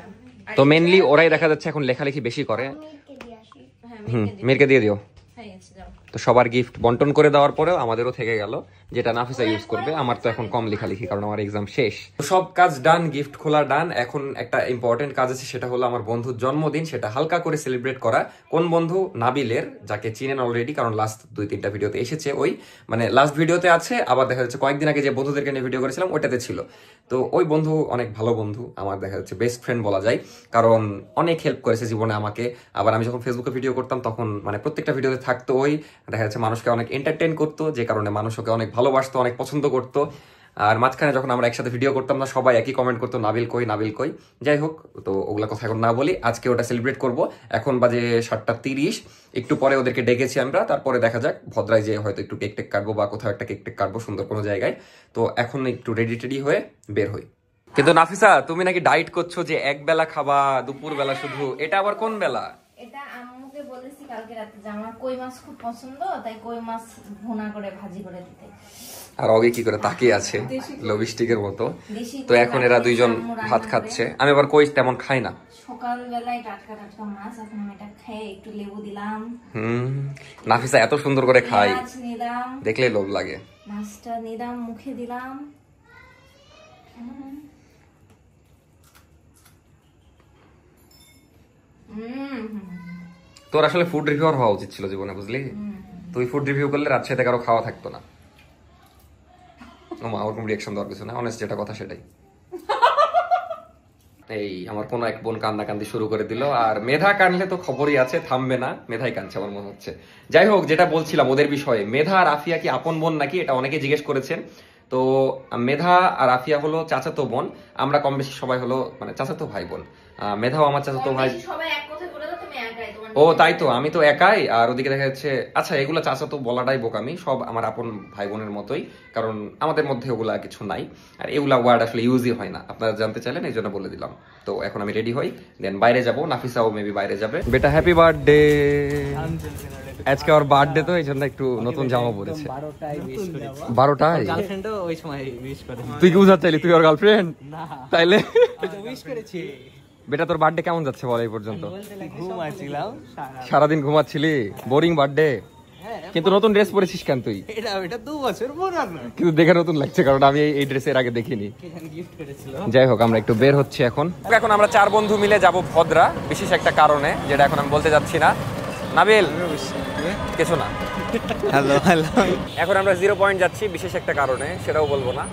A: তো মেইনলি ওরাই দেখা যাচ্ছে এখন লেখালেখি বেশি করে।
B: হ্যাঁ,
A: মীরকে দিয়ে দিও।
B: হয়ে গেছে, যাও।
A: তো সবার গিফট বন্টন করে দেওয়ার পরেও আমাদেরও থেকে গেল, যেটা নাফিসা ইউজ করবে। আমার তো এখন কম লেখালেখি, কারণ আমার এক্সাম শেষ। সব কাজ ডান, গিফট খোলা ডান। এখন একটা ইম্পর্টেন্ট কাজ আছে, সেটা হলো আমার বন্ধুর জন্মদিন, সেটা হালকা করে সেলিব্রেট করা। কোন বন্ধু? নাবিলের, যাকে চিনেন অলরেডি, কারণ লাস্ট 2-3টা ভিডিওতে এসেছে। ওই মানে লাস্ট ভিডিওতে আছে, আবার দেখা যাচ্ছে কয়েকদিন আগে যে বন্ধুদেরকে নিয়ে ভিডিও করেছিলাম ওইটাতে ছিল। তো ওই বন্ধু অনেক ভালো বন্ধু, আমার দেখা যাচ্ছে বেস্ট ফ্রেন্ড বলা যায়, কারণ অনেক হেল্প করেছে জীবনে আমাকে। আবার আমি যখন ফেসবুকে ভিডিও করতাম তখন মানে প্রত্যেকটা ভিডিওতে থাকতো ওই, দেখা যাচ্ছে মানুষকে অনেক এন্টারটেইন করতো, যে কারণে মানুষ ওকে অনেক ভালোবাসতো, অনেক পছন্দ করতো। আর মাঝখানে যখন আমরা একসাথে ভিডিও করতাম না, সবাই একই কমেন্ট করতো, নাবিল কই, নাবিল কই। যাই হোক, তো ওগুলা কথা এখন না বলি, আজকে ওটা সেলিব্রেট করব। এখন বাজে 7:30, একটু পরে ওদেরকে ডেকেছি আমরা, তারপরে দেখা যাক ভদ্রায় যে হয়তো একটু কেক টেক কাটবো বা কোথাও একটা কেক টেক কাটবো সুন্দর কোনো জায়গায়। তো এখন একটু রেডি টেডি হয়ে বের হই। কিন্তু নাফিসা, তুমি নাকি ডায়েট করছো, যে এক বেলা খাবা, দুপুর বেলা শুধু, এটা আবার কোন বেলা?
B: এটা আম্মুকে বলেছি কালকে রাতে যে আমার কই মাছ খুব পছন্দ, তাই কই মাছ ভুনা করে ভাজি করে দিতে।
A: আর ওকে কি করে তাকিয়ে আছে লবিস্টিকের মতো। তো এখন এরা দুইজন ভাত খাচ্ছে, আমি আবার কই তেমন খাই না।
B: সকালবেলায় টাটকা টাটকা মাছ, এখন আমি এটা খেয়ে একটু লেবু দিলাম।
A: নাফিসা এত সুন্দর করে খায়,
B: মাছ নিলাম,
A: দেখলে লোভ লাগে।
B: মাছটা নিলাম, মুখে দিলাম।
A: তোর আসলে ফুড রিভিউয়ার হওয়া উচিত ছিল জীবনে, বুঝলি? তুই ফুড রিভিউ করলে রাত সাথে কারো খাওয়া থাকতো না। ওরকম রিয়াকশন দেওয়ার কিছু না, অনেস্ট যেটা কথা সেটাই। এই আমার কোনো এক বোন কান্নাকান্দি শুরু করে দিল, আর মেধা কানলে তো খবরই আছে, থামবে না। মেধাই কানছে আমার মনে হচ্ছে। যাই হোক, যেটা বলছিলাম ওদের বিষয়ে, মেধা আর আফিয়া কি আপন বোন নাকি, এটা অনেকে জিজ্ঞেস করেছেন। তো মেধা আর আফিয়া হলো চাচাতো বোন, আমরা কম বেশি সবাই হলো মানে চাচাতো ভাই বোন। মেধাও আমার চাচাতো ভাই। ও তাই তো, আমি তো একাই, আর ওদিকে দেখা যাচ্ছে। আচ্ছা, এগুলো চাচাতো বলাটাই বোকামি, সব আমার আপন ভাই বোনের মতোই, কারণ আমাদের মধ্যে ওগুলা কিছু নাই, আর এগুলা ওয়ার্ড আসলে ইউজই হয় না। আপনারা জানতে চাইলেন, এই জন্য বলে দিলাম। তো এখন আমি রেডি হই, দেন বাইরে যাবো। নাফিসাও মেবি বাইরে যাবে। বেটা হ্যাপি বার্থডে। আজকে ওর বার্থডে, তো এই জন্য একটু নতুন জামা পরেছে। 12টায়
F: গার্লফ্রেন্ডও ওই সময় উইশ করে।
A: তুই কি বুঝাতে চাইলি তুই ওর গার্লফ্রেন্ড?
F: না,
A: তাইলে
F: উইশ করেছি।
A: বেটা তোর বার্থডে কেমন যাচ্ছে বল এই পর্যন্ত?
F: ঘুমাচ্ছিলাম
A: সারাদিন ঘুমাচ্ছিলি, বোরিং বার্থডে। কিন্তু নতুন ড্রেস পরেছিস কেন তুই?
F: এটা 2 বছর পুরানো,
A: কিন্তু দেখে নতুন লাগছে, কারণ আমি এই ড্রেসের আগে দেখিনি।
F: গিফট করেছিল।
A: যাই হোক, আমরা একটু বের হচ্ছি এখন। এখন আমরা 4 বন্ধু মিলে যাব ভদ্রা, বিশেষ একটা কারণে, যেটা এখন আমি বলতে যাচ্ছি না। নাবিল কিছু না।
F: Hello hello.
A: এখন আমরা 0 পয়েন্ট যাচ্ছি বিশেষ একটা কারণে, সেটাও বলবো না।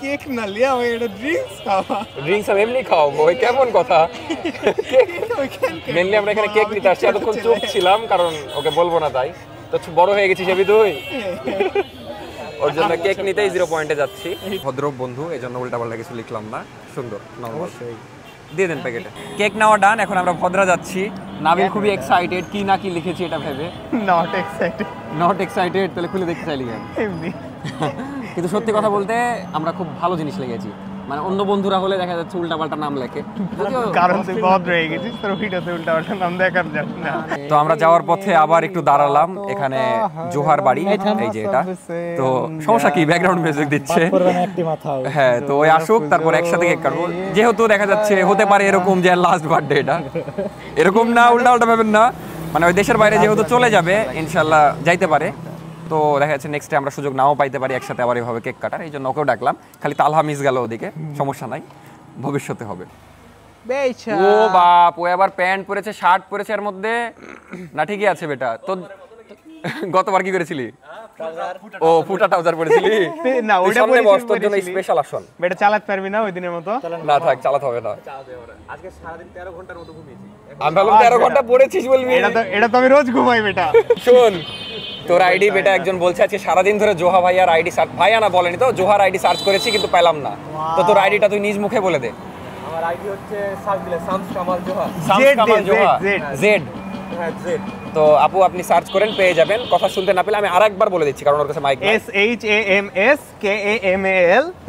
F: কেক না লিয়া, ওই এটা ড্রিঙ্কস খাওয়া।
A: ড্রিঙ্কস আমি এমনি খাওয়াবো, ওই কেমন কথা? মেনলি আমরা এখানে কেক নিতে আসছি, এতক্ষণ চুপ ছিলাম কারণ ওকে বলবো না, তাই তো বড় হয়ে গেছি সেবি তুই। ওর জন্য কেক নিতেই 0 পয়েন্টে যাচ্ছি। ভদ্র বন্ধু, এই জন্য উল্টাপাল্টা কিছু লিখলাম না, সুন্দর নরমাল দিয়ে দেন প্যাকেটে। কেক নেওয়া ডান, এখন আমরা ভদ্রা যাচ্ছি। নাবিল খুবই এক্সাইটেড, কি না কি লিখেছি এটা ভেবে।
F: Not excited.
A: Not excited? তাহলে খুলে দেখতে চাইলি কেন?
F: এমনি।
A: কিন্তু সত্যি কথা বলতে আমরা খুব ভালো জিনিস লেগেছি, মানে অন্য বন্ধুরা হলে দেখা যাচ্ছে উল্টাপাল্টা নাম লেখে,
F: কারণ তুই ভদ্র হয়ে গেছিস, তোর ভিডিওতে উল্টাপাল্টা নাম দেখার যাস না।
A: তো আমরা যাওয়ার পথে আবার একটু দাঁড়ালাম, এখানে জোহার বাড়ি, এই যে এটা। তো সমস্যা কি, ব্যাকগ্রাউন্ড মিউজিক দিচ্ছে। হ্যাঁ, তো ওই আসুক, তারপর একসাথে কেক কাটবো। যেহেতু দেখা যাচ্ছে হতে পারে এরকম যে লাস্ট বার্থডে এটা, এরকম না, উল্টাপাল্টা ভাবেন না, মানে ওই দেশের বাইরে যেহেতু চলে যাবে, ইনশাল্লাহ যাইতে পারে। তো দেখা যাচ্ছে নেক্সটে আমরা সুযোগ নাও পাইতে পারি একসাথে আবার এভাবে কেক কাটার, এই জন্য ওকেও ডাকলাম। খালি তালহা মিস গেল ওদিকে, সমস্যা নাই, ভবিষ্যতে হবে। ও বাপ, ও আবার প্যান্ট পরেছে, শার্ট পরেছে এর মধ্যে না, ঠিকই আছে বেটা। তো গতবার কি করেছিলি? ও ফুটা ট্রাউজার পরেছিলি
F: না, ওইটা পরে
A: তোর জন্য স্পেশাল আসন।
F: বেটা চালাতে পারবি না ওই দিনের মতো?
A: না থাক, চালাতে হবে না।
F: আজকে সারা দিন 13 ঘন্টার মতো ঘুমিয়েছি।
A: আমি ভাবলাম 13 ঘন্টা পড়েছিস বলবি।
F: এটা তো আমি রোজ ঘুমাই বেটা।
A: শোন, তোর আইডি বেটা একজন বলছে আজকে সারাদিন ধরে জোহা ভাইয়ার আইডি সার্চ, ভাইয়া না বলেনি তো, জোহার আইডি সার্চ করেছি কিন্তু পেলাম না। তো তোর আইডিটা তুই নিজ মুখে বলে দে।
F: আমার আইডি হচ্ছে সার্চ দিলে শামস কামাল জোহা।
A: শামস কামাল জোহা, জেড।
F: হ্যাঁ, জেড।
A: তো আপু আপনি সার্চ করেন, পেয়ে যাবেন। কথা শুনতে না পেলে আমি আরেকবার বলে দিচ্ছি, কারণ ওর কাছে মাইক নাই।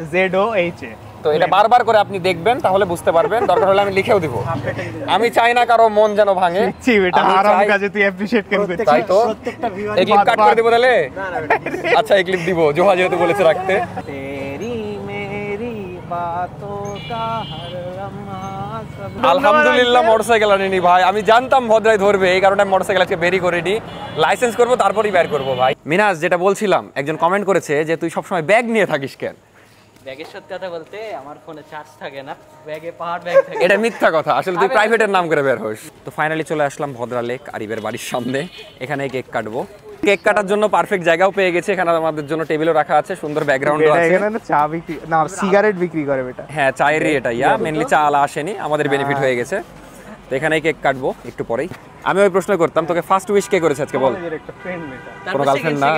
F: SHAMSKAMALZOHA।
A: তো এটা বারবার করে আপনি দেখবেন, তাহলে বুঝতে পারবেন। দরকার হলে আমি লিখেও দিব। আমি চাই না কারো মন যেন ভাঙে।
F: এটা হারাম কাজে তুই অ্যাপ্রিশিয়েট করবি।
A: তাই তো এই ক্লিপ কাট করে দেব তাহলে। আচ্ছা, এই ক্লিপ দিব, জোহা যেহেতু বলেছে রাখতে।
F: তেরি মেরি বাতোं का हर लम्हा सब।
A: আলহামদুলিল্লাহ মোটরসাইকেল আনিনি ভাই, আমি জানতাম ভদ্রাই ধরবে, এই কারণে মোটরসাইকেল আজকে বেরি করিনি। লাইসেন্স করবো তারপরই বের করবো ভাই। মিনাজ, যেটা বলছিলাম, একজন কমেন্ট করেছে যে তুই সবসময় ব্যাগ নিয়ে থাকিস কেন?
G: ব্যাগের সত্যি কথা বলতে আমার ফোনে চার্জ থাকে না, ব্যাগে পাওয়ার ব্যাগ থাকে।
A: এটা মিথ্যা কথা, আসলে তুই প্রাইভেটের নাম করে বের হোস। তো ফাইনালি চলে আসলাম ভদ্রা লেক আরিবের বাড়ির সামনে, এখানে কেক কাটবো। কেক কাটার জন্য পারফেক্ট জায়গাও পেয়ে গেছে, এখানে আমাদের জন্য টেবিলও রাখা আছে, সুন্দর ব্যাকগ্রাউন্ডও আছে।
F: এখানে না চা বিক্রি না, সিগারেট বিক্রি করে বেটা।
A: হ্যাঁ, চায়েরই এটা, মেনলি চা আলা আসেনি, আমাদের বেনিফিট হয়ে গেছে। তো এখানে কেক কাটবো একটু পরেই। আমি ওই প্রশ্ন করতাম, তোকে ফার্স্ট উইশ কে করেছে আজকে বল?
F: একটা ফ্রেন্ড মেটা
A: কোনো গার্লফ্রেন্ড না?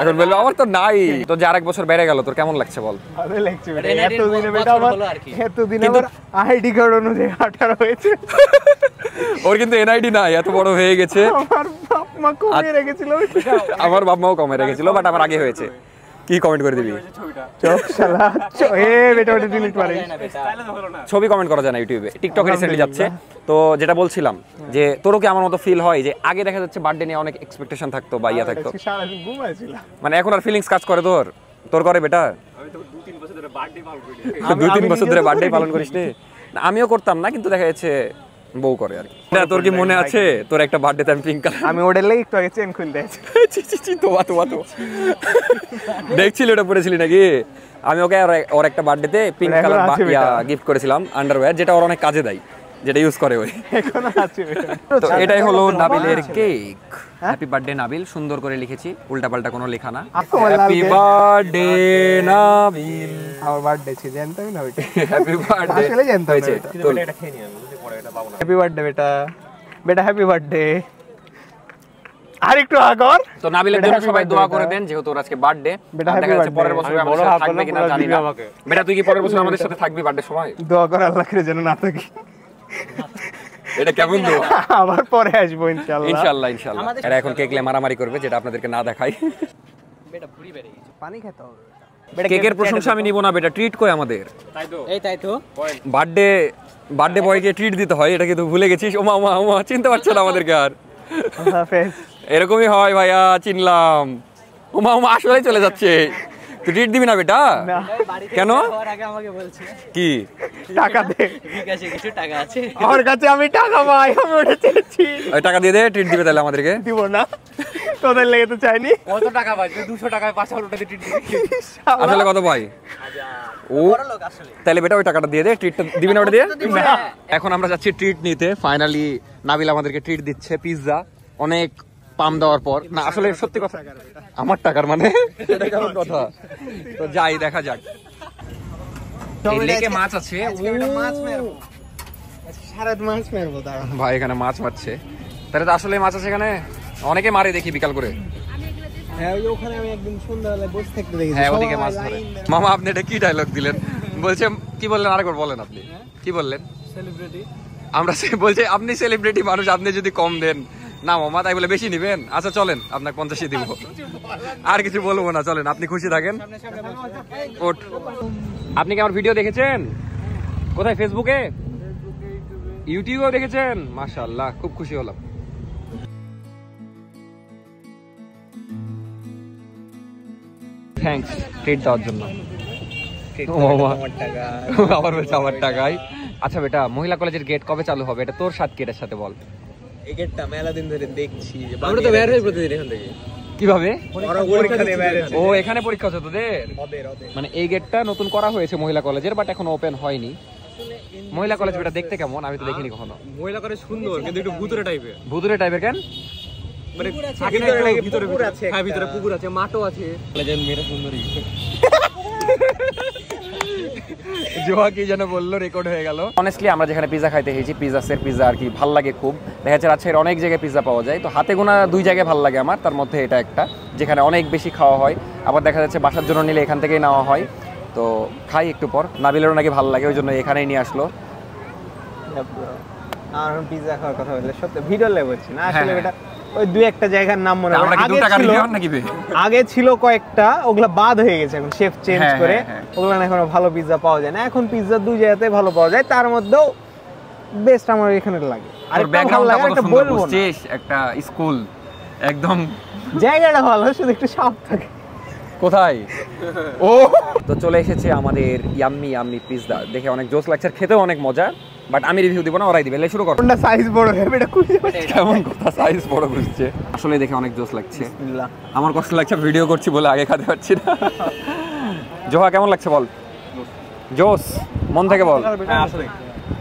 A: এখন বললো আমার তো নাই। তো যে আরেক বছর বেড়ে গেল, তোর কেমন লাগছে বল?
F: ভালো লাগছে বেটা, এতদিনে বেটা আমার এতদিন আমার আইডি কার্ড অনুযায়ী 18 হয়েছে।
A: ওর কিন্তু এনআইডি নাই, এত বড় হয়ে গেছে।
F: আমার বাপ মা কমিয়ে রেখেছিল,
A: আমার বাপ মাও কমে রেখেছিল, বাট আমার আগে হয়েছে। কি কমেন্ট করে দিবি?
F: চোখ শালা এ বেটা ওটা ডিলিট করে।
A: ছবি কমেন্ট করা যায় না ইউটিউবে, টিকটকে রিসেন্টলি যাচ্ছে। তো যেটা বলছিলাম যে তোরও কি আমার মতো ফিল হয় যে আগে দেখা যাচ্ছে বার্থডে নিয়ে অনেক এক্সপেকটেশন থাকতো বা ইয়া থাকতো,
F: সারাদিন ঘুমাইছিলাম,
A: মানে এখন আর ফিলিংস কাজ করে তোর করে বেটা? আমি তো 2-3 বছর ধরে বার্থডে পালন করি। 2-3 বছর ধরে বার্থডে পালন করিস রে? আমিও করতাম না, কিন্তু দেখা যাচ্ছে বউ করে আর কি। তোর কি মনে আছে তোর একটা বার্থডেতে আমি পিঙ্ক কালার,
F: আমি ওটার লাগি একটু আগে চেন খুলতে আছি।
A: তো দেখছিলি ওটা পরেছিলি নাকি? আমি ওকে ওর একটা বার্থডেতে পিঙ্ক কালার গিফট করেছিলাম, আন্ডারওয়্যার, যেটা ওর অনেক কাজে দেয়, যেটা ইউজ করে ওই
F: এখনো আছে বেটা।
A: তো এটাই হলো নাবিলের কেক। হ্যাপি বার্থডে নাবিল, সুন্দর করে লিখেছি, উল্টাপাল্টা কোনো লেখা না। Happy birthday Nabil.
F: আমার বার্থডে ছিল, জানতাম না ওইটা।
A: হ্যাপি বার্থডে
F: আসলে জানতাম না এটা।
A: তো
F: এটা খেয়ে নিও, যদি পরে এটা পাবো না। হ্যাপি বার্থডে বেটা, বেটা হ্যাপি বার্থডে। আর একটু আগর
A: তো নাবিলের জন্য সবাই দোয়া করে দেন, যেহেতু ওর আজকে বার্থডে। দেখা যাচ্ছে পরের বছর আমাদের সাথে থাকবে কিনা জানি না। বেটা তুই কি পরের বছর আমাদের সাথে থাকবি বার্থডে সময়?
F: দোয়া করে আল্লাহ করে যেন না থাকি।
A: এটা কেমন দোয়া?
F: আবার পরে আসবো ইনশাআল্লাহ।
A: ইনশাআল্লাহ। এরা এখন কেক নিয়ে মারামারি করবে, যেটা আপনাদেরকে না দেখাই।
G: বেটা ভুড়ি বেড়ে গেছে,
F: পানি খেতে হবে।
A: কেকের প্রশংসা আমি নিব না বেটা, ট্রিট কই আমাদের।
G: তাই তো
A: বার্থডে বয়কে ট্রিট দিতে হয়, এটা কিন্তু ভুলে গেছিস। ওমা ওমা ওমা, চিনতে পারছ না আমাদেরকে আর?
F: হাফেজ।
A: এরকমই হয় ভাইয়া, চিনলাম। ওমা ওমা আসলেই চলে যাচ্ছে। তুই ট্রিট দিবি না বেটা? কেন?
G: আগে আমাকে বলছে
A: কি
F: টাকা দে,
G: বিকাশে কিছু টাকা আছে
F: আমার কাছে, আমি টাকা পাই, আমি ওটা চেয়েছি।
A: ওই টাকা দিয়ে দে, ট্রিট দিবে তাহলে আমাদেরকে।
F: দিব না, তোদের লেগে তো চাইনি।
G: কত টাকা পাই? 200 টাকায় 500 টাকা দিয়ে ট্রিট দিবি?
A: আসলে কত পাই ও? তাহলে বেটা ওই টাকাটা দিয়ে দে, ট্রিটটা দিবি না ওটা দিয়ে? এখন আমরা যাচ্ছি ট্রিট নিতে। ফাইনালি নাবিল আমাদেরকে ট্রিট দিচ্ছে, পিৎজা। অনেক পাম দেওয়ার পর না, আসলে সত্যি কথা আমার টাকার, মানে এটা কেমন কথা? তো যাই, দেখা যাক। লেকে মাছ আছে, ভাই এখানে মাছ মারছে। তাহলে তো আসলে মাছ আছে এখানে, অনেকে মারে দেখি বিকাল করে।
F: হ্যাঁ ওখানে আমি একদিন সন্ধ্যাবেলায় বসে থাকতে দেখেছি।
A: হ্যাঁ ওদিকে মাছ ধরে। মামা আপনি এটা কি ডায়লগ দিলেন? বলছে কি বললেন, আরেকবার বলেন আপনি কি বললেন?
F: সেলিব্রিটি
A: আমরা বলছে আপনি সেলিব্রিটি মানুষ, আপনি যদি কম দেন না মামা, তাই বলে বেশি নিবেন? আচ্ছা চলেন, আপনাকে 50 দিব, আর কিছু বলবো না, চলেন আপনি খুশি থাকেন। ওঠ। আপনি কি আমার ভিডিও দেখেছেন? কোথায়? ফেসবুকে, ইউটিউবেও দেখেছেন? মাশাআল্লাহ, খুব খুশি হলাম। থ্যাঙ্কস ট্রিট দেওয়ার জন্য। আবার বলছে আমার টাকায়। আচ্ছা বেটা, মহিলা কলেজের গেট কবে চালু হবে? এটা তোর সাথে গেটের সাথে বল।
F: এই গেটটা মেলা দিন ধরে দেখছি,
A: আমরা তো বের হই প্রতিদিন এখান থেকে। কিভাবে? ও এখানে পরীক্ষা হচ্ছে তোদের? মানে এই গেটটা নতুন করা হয়েছে মহিলা কলেজের, বাট এখন ওপেন হয়নি। মহিলা কলেজ বেটা দেখতে কেমন? আমি তো দেখিনি কখনো।
F: মহিলা কলেজ সুন্দর, কিন্তু একটু ভুতুরে টাইপের।
A: ভুতুরে টাইপের কেন?
F: মানে ভিতরে পুকুর আছে, হ্যাঁ ভিতরে পুকুর আছে, মাঠও আছে। কলেজের মেয়েরা সুন্দরী।
A: জোয়া কি যেন বললো, রেকর্ড হয়ে গেল। অনেস্টলি আমরা যেখানে পিজা খাইতে গেছি, পিজাসের পিজা আর কি ভাল লাগে খুব। দেখা যাচ্ছে রাজশাহীর অনেক জায়গায় পিজা পাওয়া যায়, তো হাতে গোনা 2 জায়গায় ভাল লাগে আমার, তার মধ্যে এটা একটা, যেখানে অনেক বেশি খাওয়া হয়। আবার দেখা যাচ্ছে বাসার জন্য নিলে এখান থেকেই নেওয়া হয়। তো খাই একটু পর, নাবিলেরও নাকি ভাল লাগে, ওই জন্য এখানেই নিয়ে আসলো।
F: আর পিজা খাওয়ার কথা বললে সত্যি ভিডিও লে বলছি না, আসলে এটা ওই 2-1টা জায়গার নাম মনে হয়। আগে ছিল কয়েকটা, ওগুলা বাদ হয়ে গেছে, এখন শেফ চেঞ্জ করে ওগুলা এখন ভালো পিৎজা পাওয়া যায় না। এখন পিৎজা 2 জায়গাতে ভালো পাওয়া যায়, তার মধ্যেও বেস্ট আমার এখানে লাগে। আর একটা ভালো লাগে, একটা বলবো না,
A: একটা স্কুল একদম
F: জায়গাটা ভালো, শুধু একটু সাফ থাকে।
A: কোথায়? ও তো চলে এসেছে আমাদের ইয়াম্মি ইয়াম্মি পিৎজা। দেখে অনেক জোস লাগছে, খেতেও অনেক মজা, বাট আমি রিভিউ দিব না, ওরাই দিবে। শুরু করো।
F: কোনটা সাইজ বড় হবে এটা খুঁজে
A: কেমন কথা, সাইজ বড় বুঝছে? আসলে দেখে অনেক জোস লাগছে। আমার কষ্ট লাগছে, ভিডিও করছি বলে আগে খেতে পারছি না। জোহা কেমন লাগছে বল? জোস, মন থেকে বল।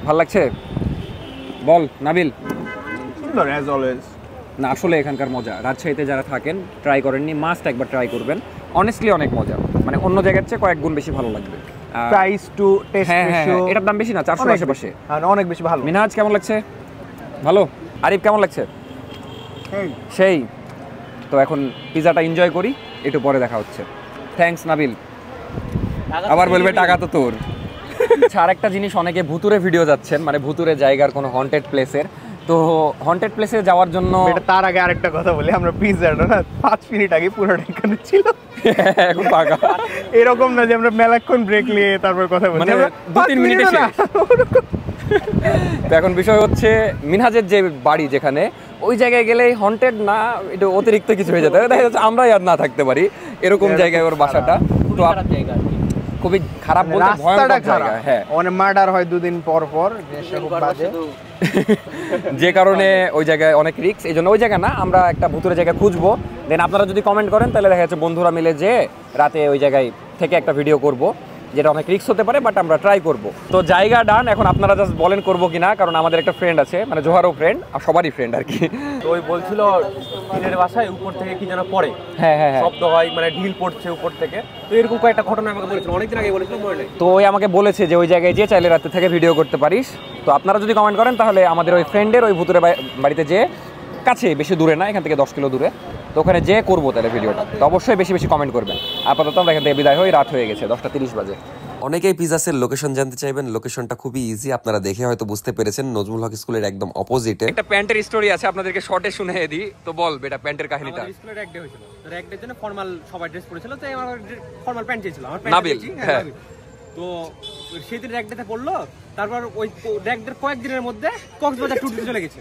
A: ভালো লাগছে বল নাবিল?
F: সুন্দর অ্যাজ অলওয়েজ।
A: না আসলে এখানকার মজা, রাজশাহীতে যারা থাকেন ট্রাই করেননি, মাস্ট একবার ট্রাই করবেন। অনেস্টলি অনেক মজা, মানে অন্য জায়গার চেয়ে কয়েক গুণ বেশি ভালো লাগবে।
F: প্রাইস টু টেস্ট রেশিও
A: এটার দাম বেশি না, 400 আশেপাশে।
F: অনেক বেশি ভালো।
A: মিনহাজ কেমন লাগছে? ভালো। আরিফ কেমন লাগছে? সেই। তো এখন পিজাটা এনজয় করি, একটু পরে দেখা হচ্ছে। থ্যাঙ্কস নাবিল। আবার বলবে টাকা তো তোর। আর একটা জিনিস, অনেকে ভুতুরে ভিডিও যাচ্ছেন, মানে ভুতুরে জায়গার কোনো হন্টেড প্লেসের। তো হন্টেড প্লেসে যাওয়ার জন্য
F: তার আগে আরেকটা কথা বলি, আমরা পিজাটা না 5 মিনিট আগে পুরোটা এখানে ছিল,
A: এখন পাকা।
F: এরকম না যে আমরা মেলাক্ষণ ব্রেক নিয়ে তারপর কথা বলি,
A: মানে 2-3 মিনিটে শেষ। তো এখন বিষয় হচ্ছে মিনহাজের যে বাড়ি যেখানে, ওই জায়গায় গেলেই হন্টেড না, এটা অতিরিক্ত কিছু হয়ে যেতে দেখা যাচ্ছে আমরাই আর না থাকতে পারি, এরকম জায়গায় ওর বাসাটা। তো খুবই খারাপ বলতে ভয়ঙ্কর জায়গা। হ্যাঁ,
F: অনেক মার্ডার হয় 2 দিন পর পর,
A: যে কারণে ওই জায়গায় অনেক রিস্ক। এই জন্য ওই জায়গা না, আমরা একটা ভুতুরে জায়গা খুঁজবো। দেন আপনারা যদি কমেন্ট করেন তাহলে দেখা যাচ্ছে বন্ধুরা মিলে যে রাতে ওই জায়গায় থেকে একটা ভিডিও করব, যেটা অনেক রিস্ক হতে পারে, বাট আমরা ট্রাই করব। তো জায়গা ডান, এখন আপনারা জাস্ট বলেন করবো কিনা, কারণ আমাদের একটা ফ্রেন্ড আছে, মানে জোহারও ফ্রেন্ড আর সবারই ফ্রেন্ড আর কি।
H: তো ওই বলছিল টিনের বাসায় উপর থেকে কি যেন পড়ে,
A: হ্যাঁ হ্যাঁ
H: শব্দ হয়, মানে ঢিল পড়ছে উপর থেকে। তো এরকম কয়েকটা ঘটনা আমাকে বলেছিল, অনেকদিন আগে বলেছিল, মনে নেই।
A: তো ওই আমাকে বলেছে যে ওই জায়গায় যে চাইলে রাতে থেকে ভিডিও করতে পারিস। তো আপনারা যদি কমেন্ট করেন তাহলে আমাদের ওই ফ্রেন্ডের ওই ভুতুরে বাড়িতে যে কাছে, বেশি দূরে না, এখান থেকে 10 কিলো দূরে, তো ওখানে যে করবো তাহলে ভিডিওটা। তো অবশ্যই বেশি বেশি কমেন্ট করবেন। আপাতত আমরা এখান থেকে বিদায় হই, রাত হয়ে গেছে, 10টা 30 বাজে।
I: অনেকেই পিজাসের লোকেশন জানতে চাইবেন। লোকেশনটা খুবই ইজি, আপনারা দেখে হয়তো বুঝতে পেরেছেন, নজমুল হক স্কুলের একদম অপোজিটে।
A: একটা প্যান্টের স্টোরি আছে, আপনাদেরকে শর্টে শুনিয়ে দিই। তো বল বেটা, প্যান্টের কাহিনীটা।
H: আমাদের স্কুলে র‍্যাক ডে হয়েছিল, তো র‍্যাক ডের জন্য ফর্মাল সবাই ড্রেস পরেছিল, তো আমার ফর্মাল প্যান্ট চেয়েছিল, আমার প্যান্ট
A: নাবিল, হ্যাঁ।
H: তো সেদিন র‍্যাক ডেতে পড়লো, তারপর ওই র‍্যাক ডের কয়েকদিনের মধ্যে কক্সবাজার ট্যুর চলে গেছে।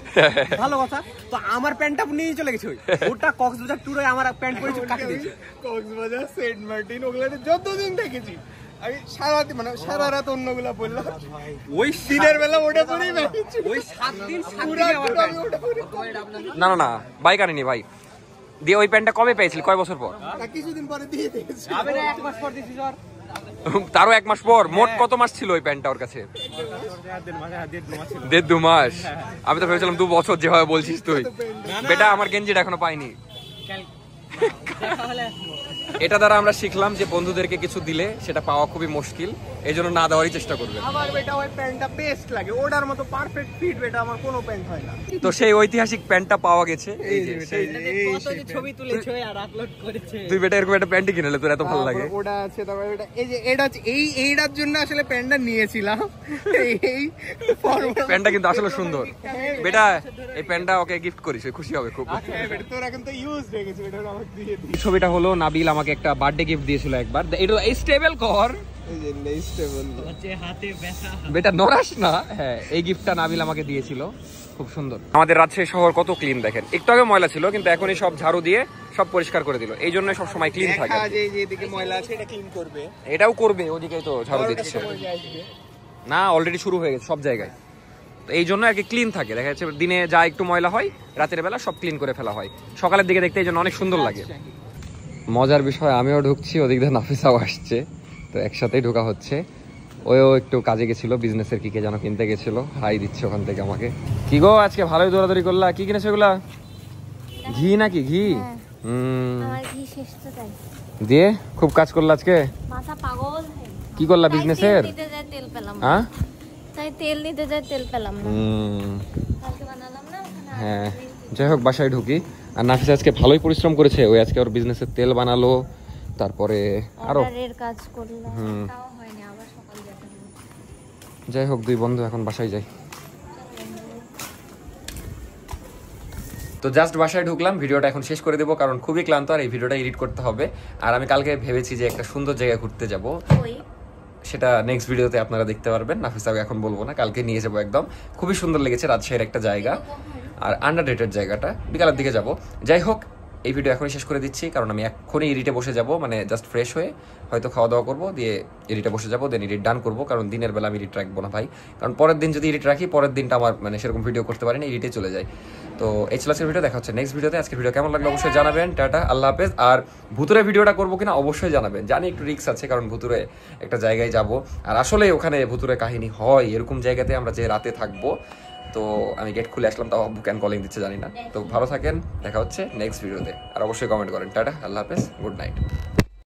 H: ভালো কথা, তো আমার প্যান্টটা নিয়ে চলে গেছে, ওটা কক্সবাজার ট্যুরে আমার প্যান্ট পরে কাটিয়ে দিয়েছে।
F: কক্সবাজার, সেন্ট মার্টিন, ওগুলো যতদিন দেখেছি আমি সারা রাত অন্যগুলা বললাম,
H: ওই
F: দিনের বেলা ওটা পরেই বেরিয়েছি।
H: ওই 7 দিন
A: না না না, বাইক আনিনি ভাই। দিয়ে ওই প্যান্টটা কবে পেয়েছিল, কয় বছর পর?
F: কিছুদিন পরে দিয়ে দিয়েছি।
H: আবে 1 মাস পর দিয়েছি স্যার।
A: তারও 1 মাস পর? মোট কত মাস ছিল ওই প্যান্টটা ওর কাছে? 1.5-2 মাস। আমি তো ভেবেছিলাম 2 বছর, যেভাবে বলছিস তুই। বেটা আমার গেঞ্জিটা এখনো পাইনি। এটা দ্বারা আমরা শিখলাম যে বন্ধুদেরকে কিছু দিলে সেটা পাওয়া খুবই মুশকিল, এই জন্য না দেওয়ারই চেষ্টা করবে।
F: আমার বেটা ওই প্যান্টটা বেস্ট লাগে, ওটার মতো পারফেক্ট ফিট বেটা আমার কোনো প্যান্ট হয় না।
A: তো সেই ঐতিহাসিক প্যান্টটা পাওয়া গেছে। এই যে
H: ছবি তুলেছে আর আপলোড করেছে।
A: তুই বেটা এরকম একটা প্যান্টই কিনলে, তোর এত ভালো লাগে।
F: ওটা আছে, তারপর এটা, এই যে এটা হচ্ছে এইটার জন্য আসলে প্যান্টটা নিয়েছিলাম। এই
A: প্যান্টটা কিন্তু আসলে সুন্দর। বেটা এই প্যান্টটা ওকে গিফট করিস, খুশি হবে খুব।
F: তোর এখন তো ইউজ হয়ে গেছে, এটা আমাকে দিয়ে দিই।
A: ছবিটা হলো নাবিল আমাকে একটা বার্থডে গিফট দিয়েছিল একবার। এটা এই স্টেবল কর,
F: এই যে স্টেবল
H: হচ্ছে হাতে ব্যথা,
A: বেটা নড়াস না। হ্যাঁ, এই গিফটটা নাবিল আমাকে দিয়েছিল, খুব সুন্দর। আমাদের রাজশাহী শহর কত ক্লিন দেখেন, একটু আগে ময়লা ছিল কিন্তু এখনই সব ঝাড়ু দিয়ে সব পরিষ্কার করে দিল, এই জন্য সব সময় ক্লিন থাকে।
F: যেদিকে ময়লা আছে এটা ক্লিন করবে,
A: এটাও করবে, ওদিকেই তো ঝাড়ু দিচ্ছে না, অলরেডি শুরু হয়ে গেছে সব জায়গায়। তো এই জন্য আর কি ক্লিন থাকে, দেখা যাচ্ছে দিনে যা একটু ময়লা হয় রাতের বেলা সব ক্লিন করে ফেলা হয়, সকালের দিকে দেখতে এই জন্য অনেক সুন্দর লাগে। মজার বিষয়, আমিও ঢুকছি, ওদিক দিয়ে নাফিসাও আসছে, তো একসাথেই ঢোকা হচ্ছে। ওও একটু কাজে গেছিল, বিজনেসের কি কে যেন কিনতে গেছিল, হাই দিচ্ছে ওখান থেকে আমাকে। কি গো আজকে ভালোই দৌড়াদৌড়ি করলা, কি কিনেছো এগুলা? ঘি নাকি? ঘি? দিয়ে খুব কাজ করলা আজকে,
E: মাথা পাগল।
A: কি করলা বিজনেসের?
E: তেল পেলাম,
A: হ্যাঁ
E: তাই তেল নিতে যাই, তেল পেলাম না, কালকে বানালাম না।
A: হ্যাঁ, যাই হোক বাসায় ঢুকি। আর নাফিসা আজকে ভালোই পরিশ্রম করেছে, ওই আজকে ওর বিজনেসের তেল বানালো, তারপরে আরো
E: কাজ করলাম, তাও হয়নি, আবার সকাল যেতে হবে।
A: যাই হোক, দুই বন্ধু এখন বাসায় যাই। তো জাস্ট বাসায় ঢুকলাম, ভিডিওটা এখন শেষ করে দেবো কারণ খুবই ক্লান্ত আর এই ভিডিওটা এডিট করতে হবে। আর আমি কালকে ভেবেছি যে একটা সুন্দর জায়গায় ঘুরতে যাব, সেটা নেক্সট ভিডিওতে আপনারা দেখতে পারবেন। নাফিসাকে এখন বলবো না, কালকে নিয়ে যাবো একদম। খুবই সুন্দর লেগেছে, রাজশাহীর একটা জায়গা আর আন্ডাররেটেড জায়গাটা, বিকালের দিকে যাব। যাই হোক, এই ভিডিও এখনই শেষ করে দিচ্ছি কারণ আমি এখনই এডিটে বসে যাব, মানে জাস্ট ফ্রেশ হয়ে হয়তো খাওয়া দাওয়া করবো, দিয়ে এডিটে বসে যাবো, দেন এডিট ডান করবো। কারণ দিনের বেলা আমি এডিট রাখবো না ভাই, কারণ পরের দিন যদি এডিট রাখি পরের দিনটা আমার মানে সেরকম ভিডিও করতে পারি না, এডিটে চলে যায়। তো এই ছিল আজকের ভিডিও, দেখা হচ্ছে নেক্সট ভিডিওতে। আজকের ভিডিও কেমন লাগলো অবশ্যই জানাবেন। টাটা, আল্লাহ হাফেজ। আর ভুতুরে ভিডিওটা করবো কিনা অবশ্যই জানাবেন, জানি একটু রিস্ক আছে কারণ ভুতুরে একটা জায়গায় যাব, আর আসলে ওখানে ভুতুরে কাহিনী হয়, এরকম জায়গাতে আমরা যে রাতে থাকবো। তো আমি গেট খুলে আসলাম, তাও বুক অ্যান্ড কলিং দিচ্ছে জানি না। তো ভালো থাকেন, দেখা হচ্ছে নেক্সট ভিডিওতে, আর অবশ্যই কমেন্ট করেন। টাটা, আল্লাহ হাফেজ, গুড নাইট।